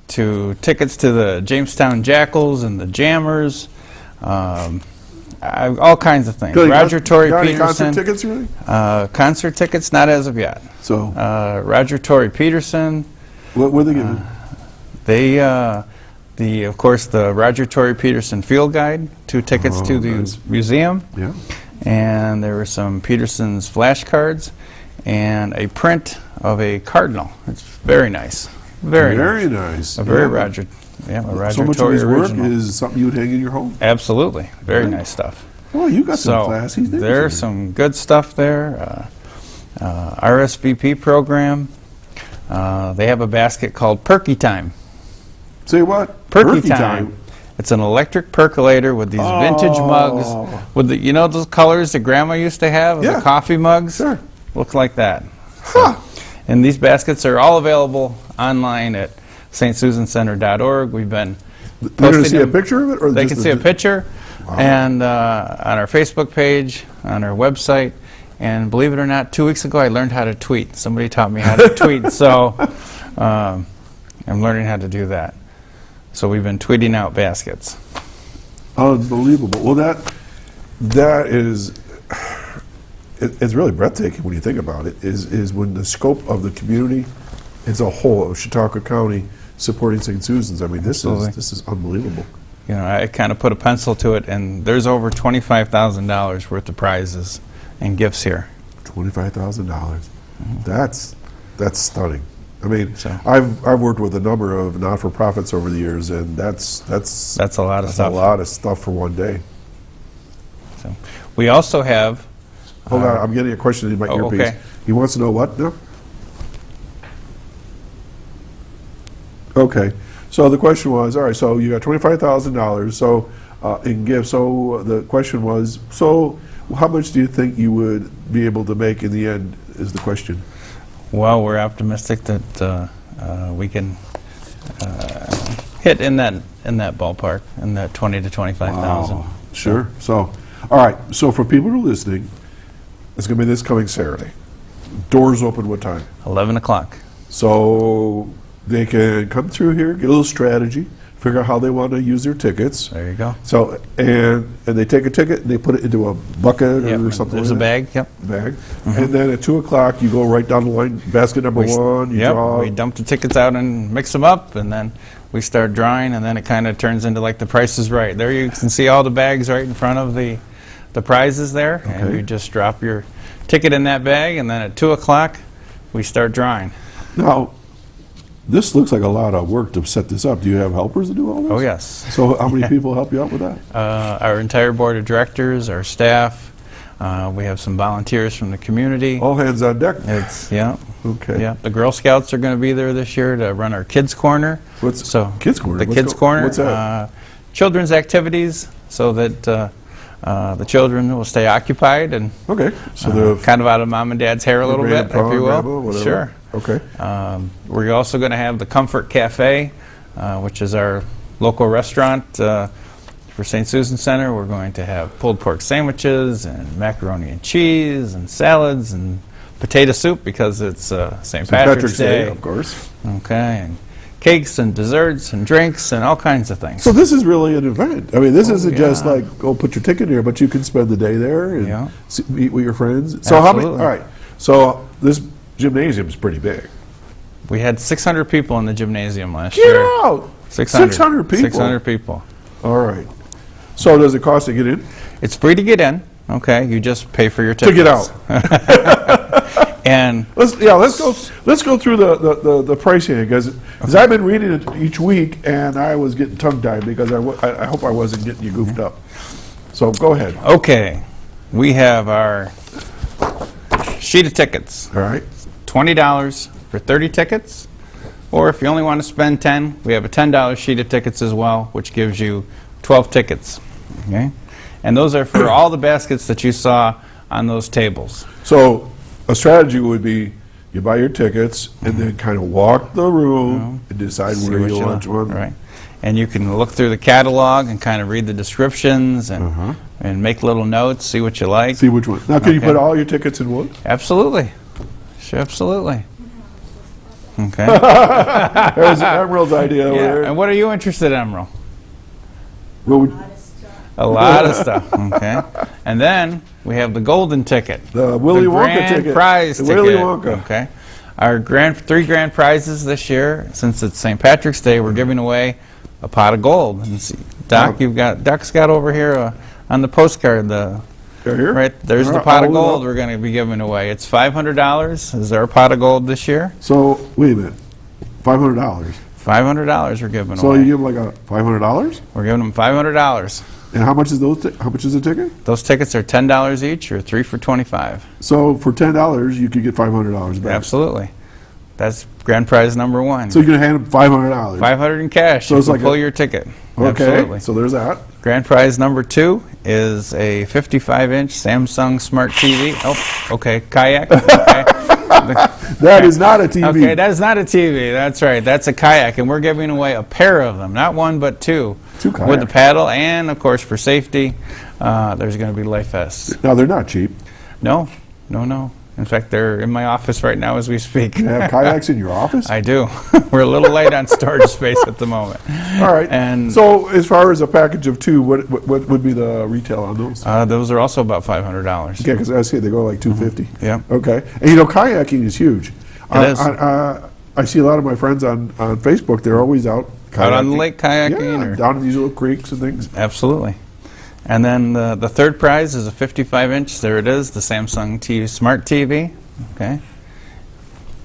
to tickets to the Jamestown Jackals and the Jammers. All kinds of things. Roger Tory got any Peterson. concert tickets, really? Concert tickets, not as of yet. So Roger Tory Peterson. what are they giving? They, of course, the Roger Tory Peterson Field Guide, 2 tickets to the nice. museum, Yeah. and there were some Peterson's flashcards, and a print of a cardinal. It's very nice. Very nice. nice. A very Yeah. Roger Roger So much Tory of his work original. is something you would hang in your home. Absolutely. Very Right. nice stuff. Well, you got some So classy things. there's some good stuff there. RSVP program. They have a basket called Perky Time. Say what? Perky Time. It's an electric percolator with these vintage mugs with the those colors that Grandma used to have, Yeah. the coffee mugs. Sure. Look like that. Huh. And these baskets are all available online at stsusancenter.org. We've been They're going to posting see a them. picture of it, or They just can see a picture. And on our Facebook page, on our website, and believe it or not, 2 weeks ago I learned how to tweet. Somebody taught me how to tweet, so I'm learning how to do that. So we've been tweeting out baskets. Unbelievable. Well, that is, it's really breathtaking when you think about it, is when the scope of the community as a whole of Chautauqua County supporting St. Susan's. I mean, this is unbelievable. You know, I kind of put a pencil to it, and there's over $25,000 worth of prizes and gifts here. $25,000. That's stunning. I mean, So- I've worked with a number of not-for-profits over the years, and that's a lot of stuff. a lot of stuff for one day. So we also have. Hold on, I'm getting a question in my earpiece. okay. He wants to know what now? Okay, so the question was, all right, so you got $25,000 so in gifts. So the question was, so how much do you think you would be able to make in the end? Is the question. Well, we're optimistic that we can hit in that ballpark, in that 20 to 25,000. Wow. Sure. So, all right. So for people who are listening, it's going to be this coming Saturday. Doors open what time? 11 o'clock. So they can come through here, get a little strategy, figure out how they want to use their tickets. There you go. So and they take a ticket and they put it into a bucket Yep, or something. there's like a that. bag. Yep. Bag. And then at 2 o'clock you go right down the line. Basket number one. You Yep. draw. We dump the tickets out and mix them up, and then we start drawing, and then it kind of turns into like The Price is Right. There you can see all the bags right in front of the prizes there, and Okay. you just drop your ticket in that bag, and then at 2 o'clock we start drawing. Now, this looks like a lot of work to set this up. Do you have helpers to do all this? Oh yes. So how many people help you out with that? Our entire board of directors, our staff, we have some volunteers from the community. All hands on deck. It's yeah. Okay. Yeah, the Girl Scouts are going to be there this year to run our Kids Corner. What's So Kids Corner? The What's Kids Corner. What's that? Children's activities, so that the children will stay occupied and Okay. So the kind of out of mom and dad's hair a little bit, if grandpa, you will. grandma, whatever. Sure. Okay. We're also going to have the Comfort Cafe, which is our local restaurant for St. Susan Center. We're going to have pulled pork sandwiches and macaroni and cheese and salads and potato soup because it's St. Patrick's Day. of course. Okay, and cakes and desserts and drinks and all kinds of things. So this is really an event. I mean, this isn't just yeah. like go put your ticket here, but you can spend the day there and Yeah. meet with your friends. So how many? Absolutely. All right. So this gymnasium is pretty big. We had 600 people in the gymnasium last Get year. out! 600 people. 600 people. All right. So does it cost to get in? It's free to get in. Okay, you just pay for your To tickets. get out. And Let's go through the pricing because I've been reading it each week and I was getting tongue tied because I hope I wasn't getting you goofed up. So go ahead. okay, we have our sheet of tickets. All right. $20 for 30 tickets, or if you only want to spend 10, we have a $10 sheet of tickets as well, which gives you 12 tickets. Okay, and those are for all the baskets that you saw on those tables. So a strategy would be you buy your tickets and then kind of walk the room and decide See where what you you want one. Right. And you can look through the catalog and kind of read the descriptions and make little notes, see what you like. See which one. Now, can you Okay. put all your tickets in one? Absolutely. Sure, absolutely. Okay. There's Emerald's idea over Yeah. there. And what are you interested in, Emerald? What would- A lot of stuff. Okay. And then we have the golden ticket. The Willy the Wonka grand ticket. prize The ticket. Willy Wonka. Okay. Our three grand prizes this year, since it's St. Patrick's Day, we're giving away a pot of gold. And see, Doc, Doc's got over here on the postcard They're here? right there's All the right, pot I'll of hold it gold up. we're going to be giving away. It's $500 is our pot of gold this year. So, wait a minute. $500. $500 we're giving So away. you give them like a $500? We're giving them $500. And how much is how much is a ticket? Those tickets are $10 each, or 3 for $25. So for $10, you could get $500 back. Absolutely. That's grand prize number one. So you're gonna hand them $500. 500 in cash. So You it's can like pull a- your ticket. Okay. Absolutely. So there's that. Grand prize number two is a 55-inch Samsung Smart TV. Oh, okay. Kayak. Okay. That is not a TV. Okay, that is not a TV. That's right. That's a kayak, and we're giving away a pair of them, not one but two. 2 kayaks. with the paddle, and of course for safety, there's going to be life vests. Now, they're not cheap. No, no, no. In fact, they're in my office right now as we speak. You have kayaks in your office? I do. We're a little light on storage space at the moment. All right. And so, as far as a package of 2, what would be the retail on those? those are also about $500. Yeah, because I see they go like $250. Yeah. Okay. And you know, kayaking is huge. It is. I see a lot of my friends on Facebook. They're always out kayaking. Out on the lake kayaking? Yeah, or? down in these little creeks and things. Absolutely. And then the third prize is a 55-inch. There it is, the Samsung TV, Smart TV. Okay.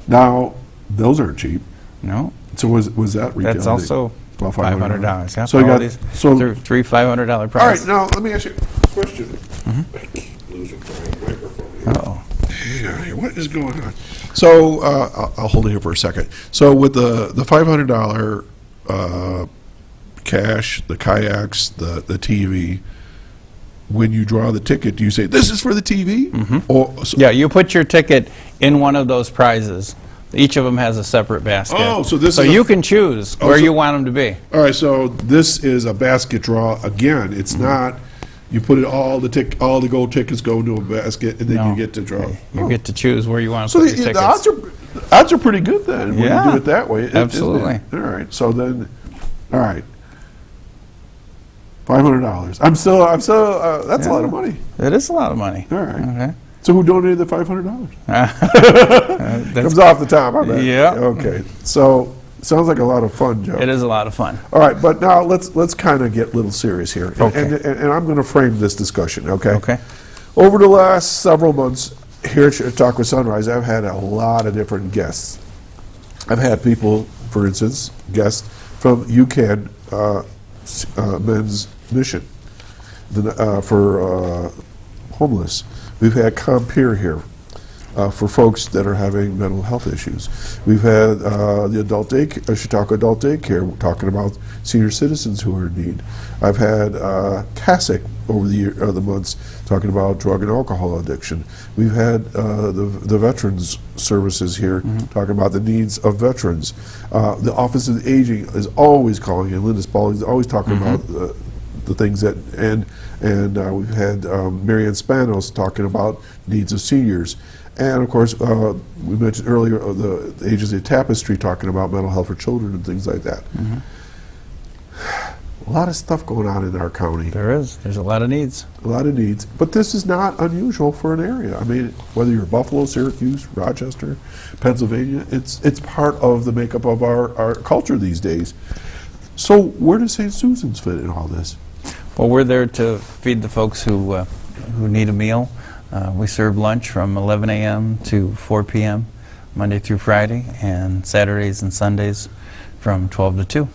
Now, those aren't cheap. No. So was that retail? That's also about $500. Yeah. So you all got these so three $500 prizes. all right. Now let me ask you a question. Mm-hmm. Losing my microphone. Uh-oh. Yeah, what is going on? So I'll hold it here for a second. So with the $500 cash, the kayaks, the TV. When you draw the ticket, do you say this is for the TV? Mm-hmm. Or so, Yeah, you put your ticket in one of those prizes. Each of them has a separate basket. Oh, so this so is you can choose where you want them to be. All right, so this is a basket draw again. It's not. You put it all the gold tickets go into a basket, and then No. you get to draw. You get to choose where you want to So put your tickets. the odds are pretty good then when Yeah. you do it that way. Isn't Absolutely. it? All right. So then, all right. $500. I'm still. That's a lot of money. It is a lot of money. All right. Okay. So who donated the $500? That's- Comes off the top, I bet. Yeah. Okay. So sounds like a lot of fun, Joe. It is a lot of fun. All right, but now let's kind of get a little serious here, Okay. and I'm going to frame this discussion. Okay. Okay. Over the last several months here at Chautauqua Sunrise, I've had a lot of different guests. I've had people, for instance, guests from UCAN Men's Mission for homeless. We've had Compeer here for folks that are having mental health issues. We've had the adult Chautauqua Adult Daycare talking about senior citizens who are in need. I've had CASIC over the months talking about drug and alcohol addiction. We've had the Veterans Services here talking about the needs of veterans. The Office of Aging is always calling in. Linda Spaulding is always talking about the things that, and we've had Marianne Spanos talking about needs of seniors. And of course, we mentioned earlier the Agency of Tapestry talking about mental health for children and things like that. A lot of stuff going on in our county. There is. There's a lot of needs. A lot of needs. But this is not unusual for an area. I mean, whether you're Buffalo, Syracuse, Rochester, Pennsylvania, it's part of the makeup of our culture these days. So where does St. Susan's fit in all this? Well, we're there to feed the folks who need a meal. We serve lunch from 11 a.m. to 4 p.m. Monday through Friday, and Saturdays and Sundays from 12 to 2.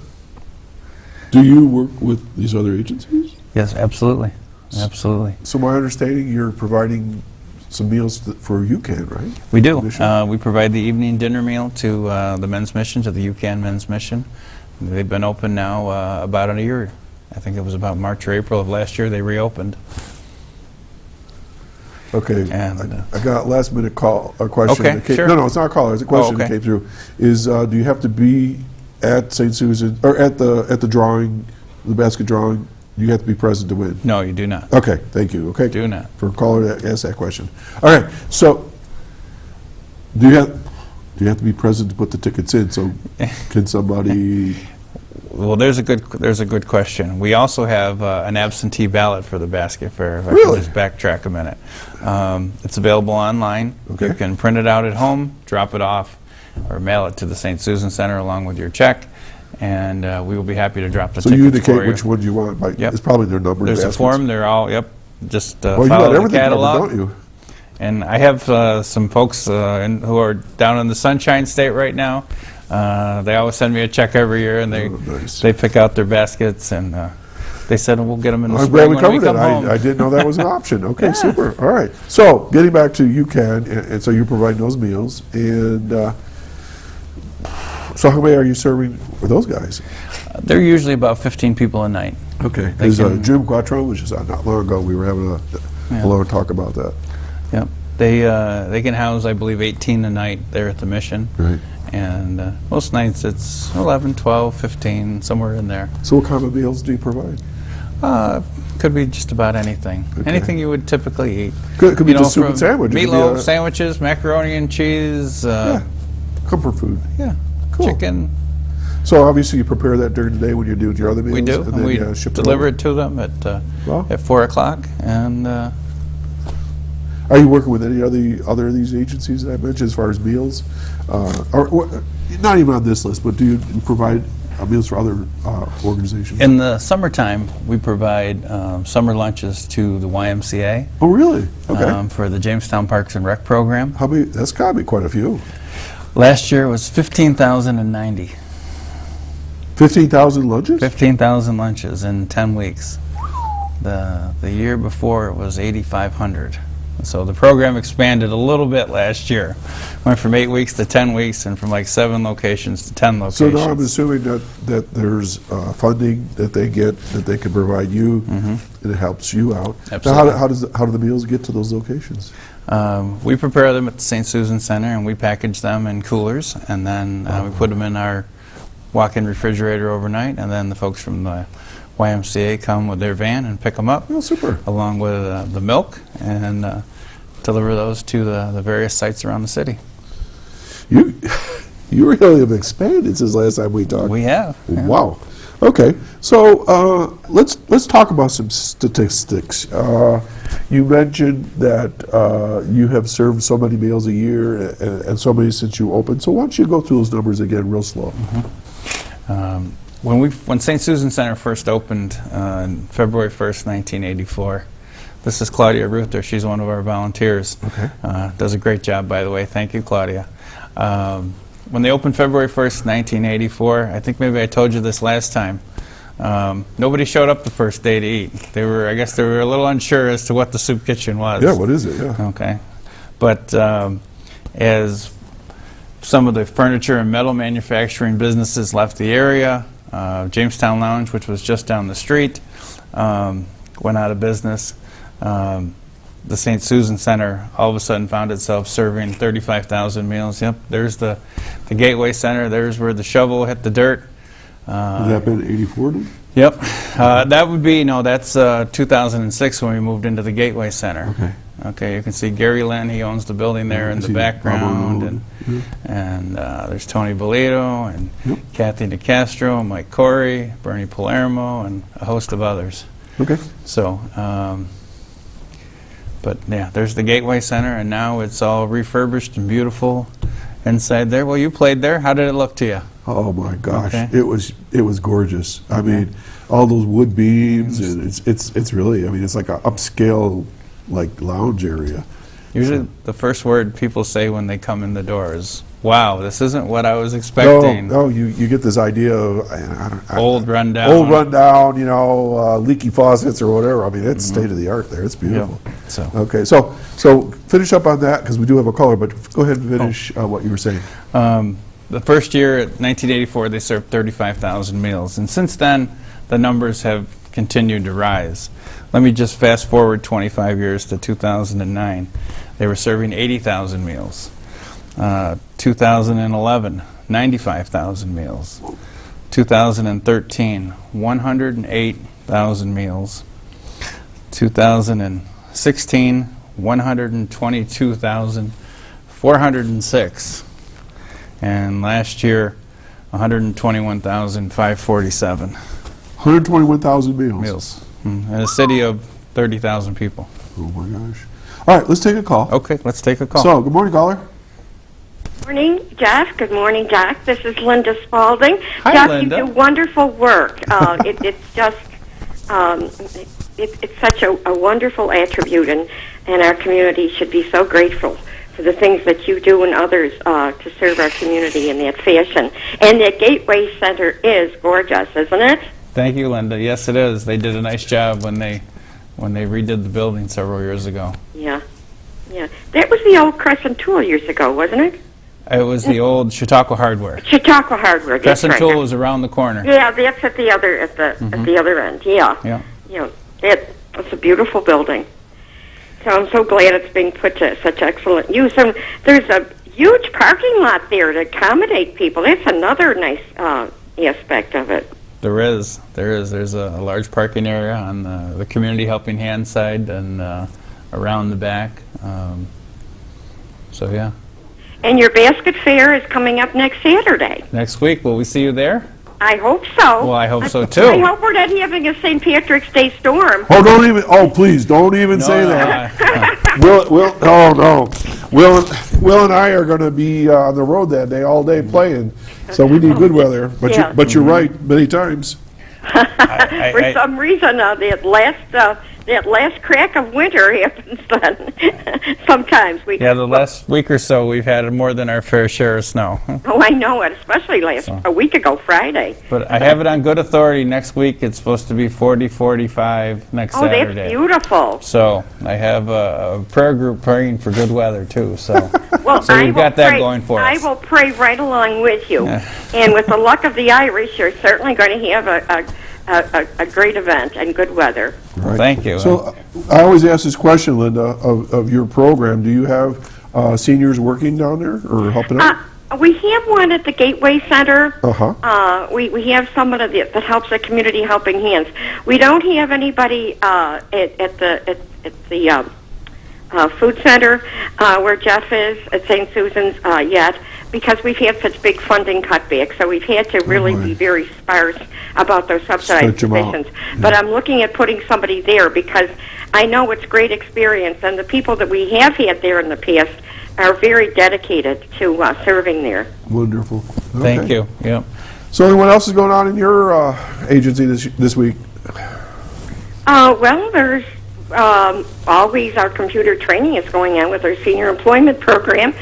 Do you work with these other agencies? Yes, absolutely. Absolutely. So my understanding, you're providing some meals for UCAN, right? We do. Mission? We provide the evening dinner meal to the men's mission, to the UCAN Men's Mission. They've been open now about a year. I think it was about March or April of last year they reopened. Okay, And, I got a last minute question. Okay, that came, sure. No, it's not a call. It's a question okay. that came through. Is do you have to be at St. Susan or at the drawing, the basket drawing? You have to be present to win. No, you do not. Okay, thank you. Okay, Do not. for a caller that asked that question. All right, so do you have to be present to put the tickets in? So can somebody? Well, there's a good question. We also have an absentee ballot for the basket fair. If I Really? can just backtrack a minute. It's available online. Okay. You can print it out at home, drop it off, or mail it to the St. Susan Center along with your check, and we will be happy to drop the So tickets you for indicate you. which one you want. By, Yep. It's probably their numbered There's baskets. a form. They're all, yep, just Well, you follow got the everything catalog. covered, don't you? And I have some folks who are down in the Sunshine State right now. They always send me a check every year, and Oh, nice. they pick out their baskets, and they said we'll get them in the I'm glad spring we when we covered come it. home. I didn't know that was an option. Okay, Yeah. super. All right. So getting back to UCAN, and so you provide those meals, and so how many are you serving with those guys? They're usually about 15 people a night. Okay. They Because can- Jim Quattro was just not long ago. We were having a long talk about that. Yep. They can house, I believe, 18 a night there at the mission. Right. And most nights it's 11, 12, 15, somewhere in there. So what kind of meals do you provide? Could be just about anything. Okay. Anything you would typically eat. Could be You know, just soup and from sandwich. It could be Meatloaf, a- sandwiches, macaroni and cheese, Yeah, comfort food. yeah, Cool. chicken. So obviously you prepare that during the day when you're doing your other meals? We do, and and we then ship it deliver over? it to them Wow. at 4 o'clock. And Are you working with any other of these agencies that I mentioned as far as meals? Or not even on this list, but do you provide meals for other organizations? in the summertime, we provide summer lunches to the YMCA Oh, really? Okay. for the Jamestown Parks and Rec program. How many? That's got to be quite a few. Last year was 15,090. 15,000 lunches? 15,000 lunches in 10 weeks. The year before it was 8,500. So the program expanded a little bit last year. Went from 8 weeks to 10 weeks and from like 7 locations to 10 So locations. now I'm assuming that there's funding that they get that they can provide you, and it helps you out. Absolutely. Now, how do the meals get to those locations? We prepare them at the St. Susan Center and we package them in coolers and then we put them in our walk-in refrigerator overnight, and then the folks from the YMCA come with their van and pick them up Oh, super. along with the milk and deliver those to the various sites around the city. You really have expanded since last time we talked. We have. yeah. Wow. Okay, so let's talk about some statistics. You mentioned that you have served so many meals a year and so many since you opened. So why don't you go through those numbers again real slow? When St. Susan Center first opened on February 1st, 1984, this is Claudia Ruther. She's one of our volunteers. Okay. Does a great job, by the way. Thank you, Claudia. When they opened February 1st, 1984, I think maybe I told you this last time, nobody showed up the first day to eat. I guess they were a little unsure as to what the soup kitchen was. Yeah, what is it? Yeah. Okay. But as some of the furniture and metal manufacturing businesses left the area, Jamestown Lounge, which was just down the street, went out of business. The St. Susan Center all of a sudden found itself serving 35,000 meals. Yep, there's the Gateway Center. There's where the shovel hit the dirt. Would that been 84 then? Yep. That would be, no, that's 2006 when we moved into the Gateway Center. Okay. Okay, you can see Gary Lynn, he owns the building there Yeah, I in the see background. Bob And there's Tony Bolito and Yep. Kathy DeCastro, Mike Corey, Bernie Palermo, and a host of others. Okay. So, but yeah, there's the Gateway Center, and now it's all refurbished and beautiful inside there. Well, you played there. How did it look to you? Oh my gosh, Okay. it was gorgeous. I mean, all those wood beams, and it's really, I mean, it's like an upscale like lounge area. Usually the first word people say when they come in the door is, wow, this isn't what I was expecting. No, you get this idea of Old rundown. old rundown, leaky faucets or whatever. I mean, it's state of the art there. It's beautiful. Yep. So, Okay, so finish up on that because we do have a caller, but go ahead and finish what you were saying. the first year, 1984, they served 35,000 meals. And since then, the numbers have continued to rise. Let me just fast forward 25 years to 2009. They were serving 80,000 meals. 2011, 95,000 meals. 2013, 108,000 meals. 2016, 122,406. And last year, 121,547 121,000 meals. meals. In a city of 30,000 people. Oh my gosh. All right, let's take a call. Okay, let's take a call. So, good morning, caller. Morning, Jeff. Good morning, Jack. This is Linda Spalding. Hi, Jeff, Linda. you do wonderful work. It's just, it's such a wonderful attribute, and our community should be so grateful for the things that you do and others to serve our community in that fashion. And the Gateway Center is gorgeous, isn't it? Thank you, Linda. Yes, it is. They did a nice job when they redid the building several years ago. Yeah. That was the old Crescent Tool years ago, wasn't it? It was the old Chautauqua Hardware. Chautauqua Hardware. That's Crescent right. Tool was around the corner. Yeah, that's at the other at the other end. Yeah. Yeah. It's a beautiful building. So I'm so glad it's being put to such excellent use. And there's a huge parking lot there to accommodate people. That's another nice aspect of it. There's a large parking area on the Community Helping Hand side and around the back. So yeah. And your basket fair is coming up next Saturday. Next week, will we see you there? I hope so. Well, I hope so too. I hope we're not having a St. Patrick's Day storm. Oh, please, don't even say that. Will and I are going to be on the road that day, all day playing, so we need good weather. But Yeah. you're right many times. For some reason, that last crack of winter happens then. Sometimes we. Yeah, the last week or so, we've had more than our fair share of snow. Oh, I know it, especially a week ago Friday. But I have it on good authority. Next week, it's supposed to be 40, 45 next Saturday. Oh, that's beautiful. So I have a prayer group praying for good weather too. So, Well, so we've got that going for us. I will pray right along with you. And with the luck of the Irish, you're certainly going to have a great event and good weather. Right. Thank you. So I always ask this question, Linda, of your program. Do you have seniors working down there or helping out? We have one at the Gateway Center. Uh-huh. We have someone that helps the Community Helping Hands. We don't have anybody at the food center where Jeff is at St. Susan's yet, because we've had such big funding cutbacks, so we've had to really be very sparse about those subsidized Stretch 'em out. positions. But I'm looking at putting somebody there because I know it's great experience, and the people that we have had there in the past are very dedicated to serving there. Wonderful. Thank Okay. you. Yep. So what else is going on in your agency this week? Well, there's always our computer training is going on with our senior employment program,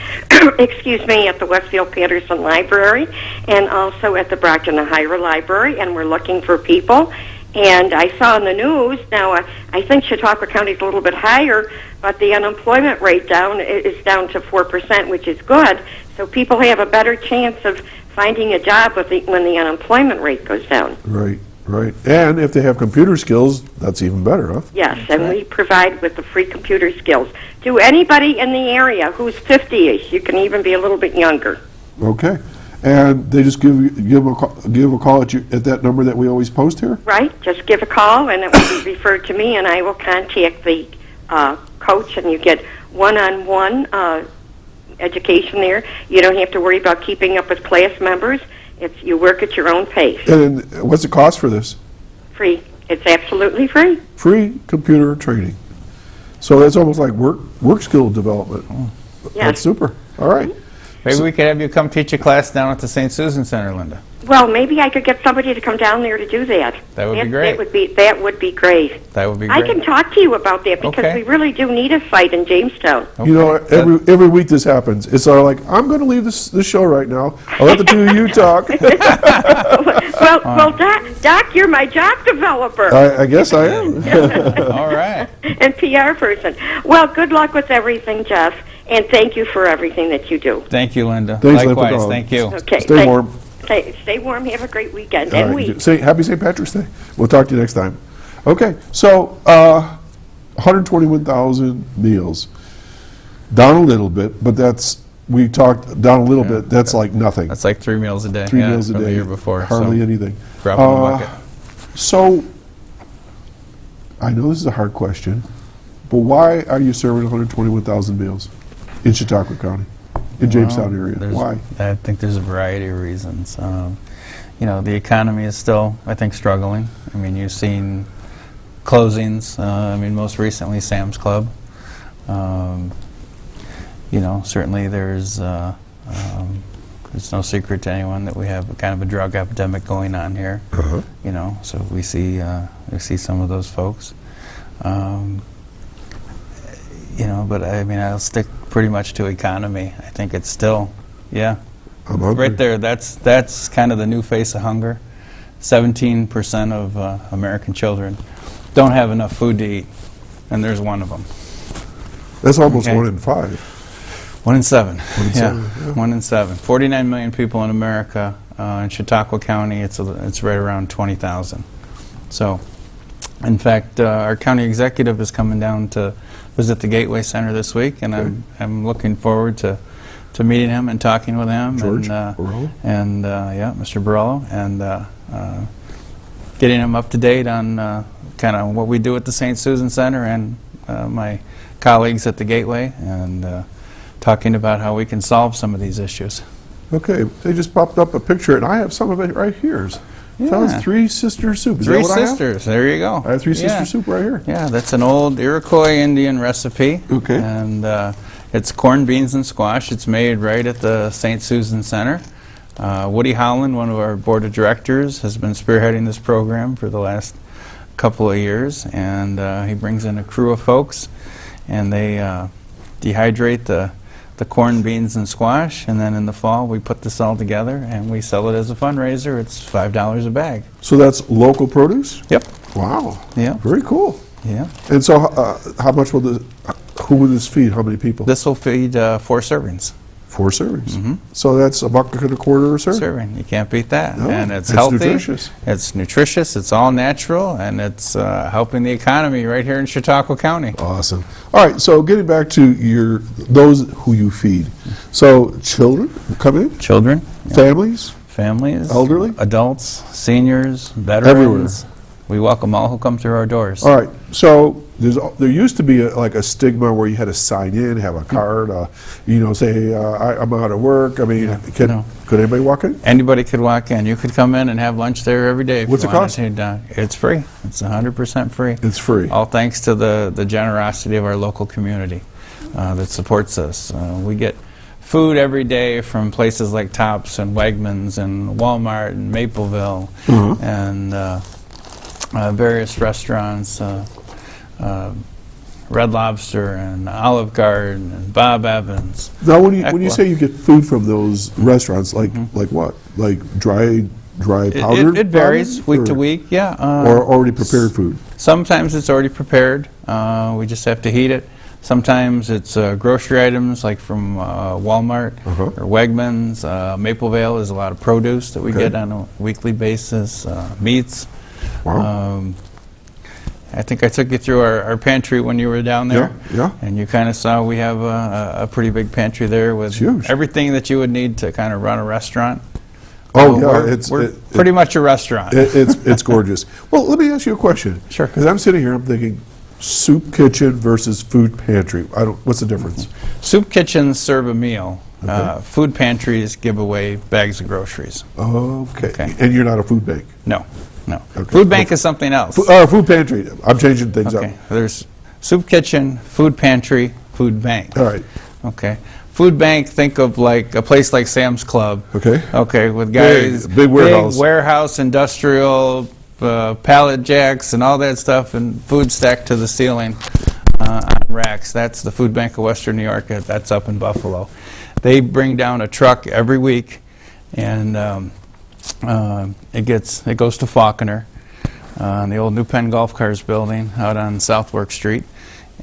excuse me, at the Westfield Patterson Library and also at the Brockton Ohio Library, and we're looking for people. And I saw in the news, now I think Chautauqua County is a little bit higher, but the unemployment rate is down to 4%, which is good. So people have a better chance of finding a job when the unemployment rate goes down. Right. Right. And if they have computer skills, that's even better, huh? Yes, and we provide with the free computer skills to anybody in the area who's 50-ish. You can even be a little bit younger. Okay. And they just give a call at that number that we always post here? Right. Just give a call, and it will be referred to me, and I will contact the coach, and you get one-on-one education there. You don't have to worry about keeping up with class members. You work at your own pace. And what's the cost for this? Free. It's absolutely free. Free computer training. So that's almost like work skill development. Yes. That's super. All right. Maybe we could have you come teach a class down at the St. Susan Center, Linda. Well, maybe I could get somebody to come down there to do that. That would be great. That would be great. That would be I great. can talk to you about that because Okay. we really do need a site in Jamestown. You know, every week this happens. It's all like, I'm going to leave this show right now. I'll let the two of you talk. Well, Doc, you're my job developer I guess I am. All right. and PR person. Well, good luck with everything, Jeff, and thank you for everything that you do. Thank you, Linda. Thanks, Linda, for Likewise. calling. Thank you. Okay. Stay warm. Stay warm. Have a great weekend All and right. week. Happy St. Patrick's Day. We'll talk to you next time. Okay, so 121,000 meals. Down a little bit, but we talked down a little bit. That's like nothing. That's like 3 meals a day. 3 meals a from day. the year before. Hardly so anything. Drop in the bucket. So, I know this is a hard question, but why are you serving 121,000 meals in Chautauqua County, in Jamestown area? Why? I think there's a variety of reasons. The economy is still, I think, struggling. I mean, you've seen closings. Most recently, Sam's Club. Certainly there's no secret to anyone that we have kind of a drug epidemic going on here. Uh-huh. So we see some of those folks. But I'll stick pretty much to economy. I think it's still, I'm hungry. right there. That's kind of the new face of hunger. 17% of American children don't have enough food to eat, and there's one of them. That's almost Okay. 1 in 5. 1 in 7. in 7, yeah. 1 in 7. 49 million people in America. In Chautauqua County, it's right around 20,000. So, in fact, our county executive is coming down to visit the Gateway Center this week, and I'm looking forward to to meeting him and talking with him. George and, Borrello? And yeah, Mr. Borrello, and getting him up to date on kind of what we do at the St. Susan Center and my colleagues at the Gateway, and talking about how we can solve some of these issues. Okay, they just popped up a picture, and I have some of it right here. Sounds Three Sister Soup. Is Three that what Sisters, there you go. I have Three Sister Soup right here. Yeah, that's an old Iroquois Indian recipe. Okay. And it's corned beans and squash. It's made right at the St. Susan Center. Woody Holland, one of our board of directors, has been spearheading this program for the last couple of years, and he brings in a crew of folks, and they dehydrate the corned beans and squash, and then in the fall we put this all together and we sell it as a fundraiser. It's $5 a bag. So that's local produce? Yep. Wow. Yeah. Very cool. Yeah. And so how much will who will this feed? How many people? This will feed 4 servings. 4 servings. So that's $1.25 a serving. Serving. You can't beat that. No, and it's it's healthy. nutritious. It's nutritious. It's all natural, and it's helping the economy right here in Chautauqua County. Awesome. All right, so getting back to those who you feed. So children come in, Children, families, families, elderly, adults, seniors, veterans. Everywhere. We welcome all who come through our doors. All right, so there used to be like a stigma where you had to sign in, have a card, say I'm out of work. I mean, could anybody walk in? Anybody could walk in. You could come in and have lunch there every day. If What's you it cost? wanted to. It's free. It's 100% free. It's free. All thanks to the generosity of our local community that supports us. We get food every day from places like Tops and Wegmans and Walmart and Mapleville and various restaurants, Red Lobster and Olive Garden and Bob Evans. Now, when you say you get food from those restaurants, like what? Like dry powdered? It varies product, week to week, yeah. Or already prepared food? Sometimes it's already prepared. We just have to heat it. Sometimes it's grocery items like from Walmart or Wegmans. Mapleville is a lot of produce that we get on a weekly basis. Meats. Wow. I think I took you through our pantry when you were down there. Yeah. And you kind of saw we have a pretty big pantry there with everything that you would need to kind of run a restaurant. Oh, yeah. We're pretty much a restaurant. It's gorgeous. Well, let me ask you a question. Sure. Because I'm sitting here, I'm thinking, soup kitchen versus food pantry. What's the difference? Soup kitchens serve a meal. Food pantries give away bags of groceries. Okay. And you're not a food bank? No. Okay. Food bank is something else. Food pantry. I'm changing things up. There's soup kitchen, food pantry, food bank. All right. Okay. Food bank, think of like a place like Sam's Club. Okay. With guys, big warehouse. Big warehouse, industrial, pallet jacks and all that stuff, and food stacked to the ceiling on racks. That's the Food Bank of Western New York. That's up in Buffalo. They bring down a truck every week, and it goes to Faulkner, the old New Penn Golf Cars building out on Southwark Street,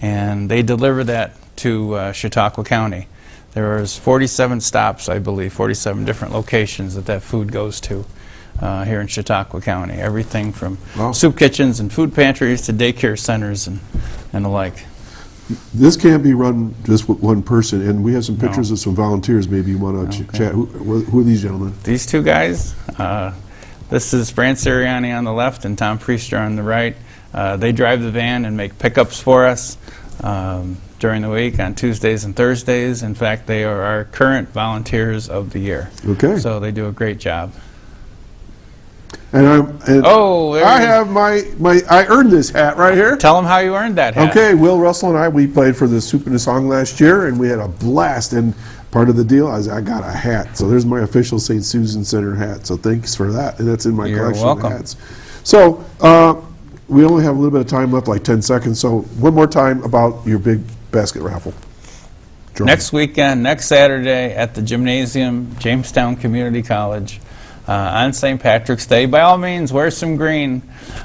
and they deliver that to Chautauqua County. There is 47 stops, I believe, 47 different locations that food goes to here in Chautauqua County. Everything from soup kitchens and food pantries to daycare centers and the like. This can't be run just with one person, and we have some pictures of some volunteers. Maybe you want to chat. Who are these gentlemen? These two guys. This is Fran Sirianni on the left and Tom Priester on the right. They drive the van and make pickups for us during the week on Tuesdays and Thursdays. In fact, they are our current volunteers of the year. Okay. So they do a great job. And I have I earned this hat right here. Tell them how you earned that hat. Okay, Will Russell and I, we played for the Soup and the Song last year, and we had a blast. And part of the deal is I got a hat. So there's my official St. Susan Center hat. So thanks for that. And that's in my collection of hats. So we only have a little bit of time left, like 10 seconds. So one more time about your big basket raffle. Next weekend, next Saturday at the Gymnasium, Jamestown Community College. On St. Patrick's Day. By all means, wear some green.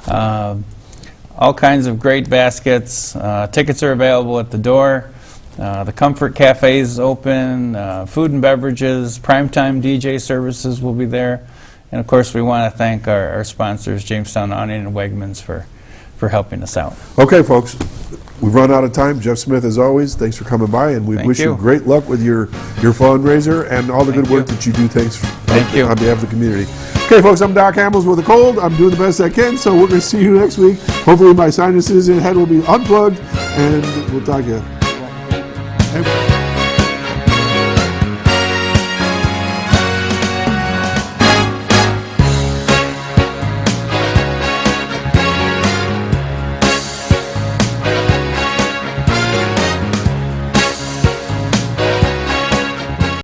All kinds of great baskets. Tickets are available at the door. The Comfort Cafe is open. Food and beverages, primetime DJ services will be there. And of course, we want to thank our sponsors, Jamestown Awning and Wegmans, for helping us out. Okay, folks. We've run out of time. Jeff Smith, as always, thanks for coming by, and we wish you great luck with your fundraiser and all the good work that you do. Thanks on behalf of the community. Okay, folks, I'm Doc Hamels with a cold. I'm doing the best I can, so we're going to see you next week. Hopefully my sinuses and head will be unplugged, and we'll talk to you.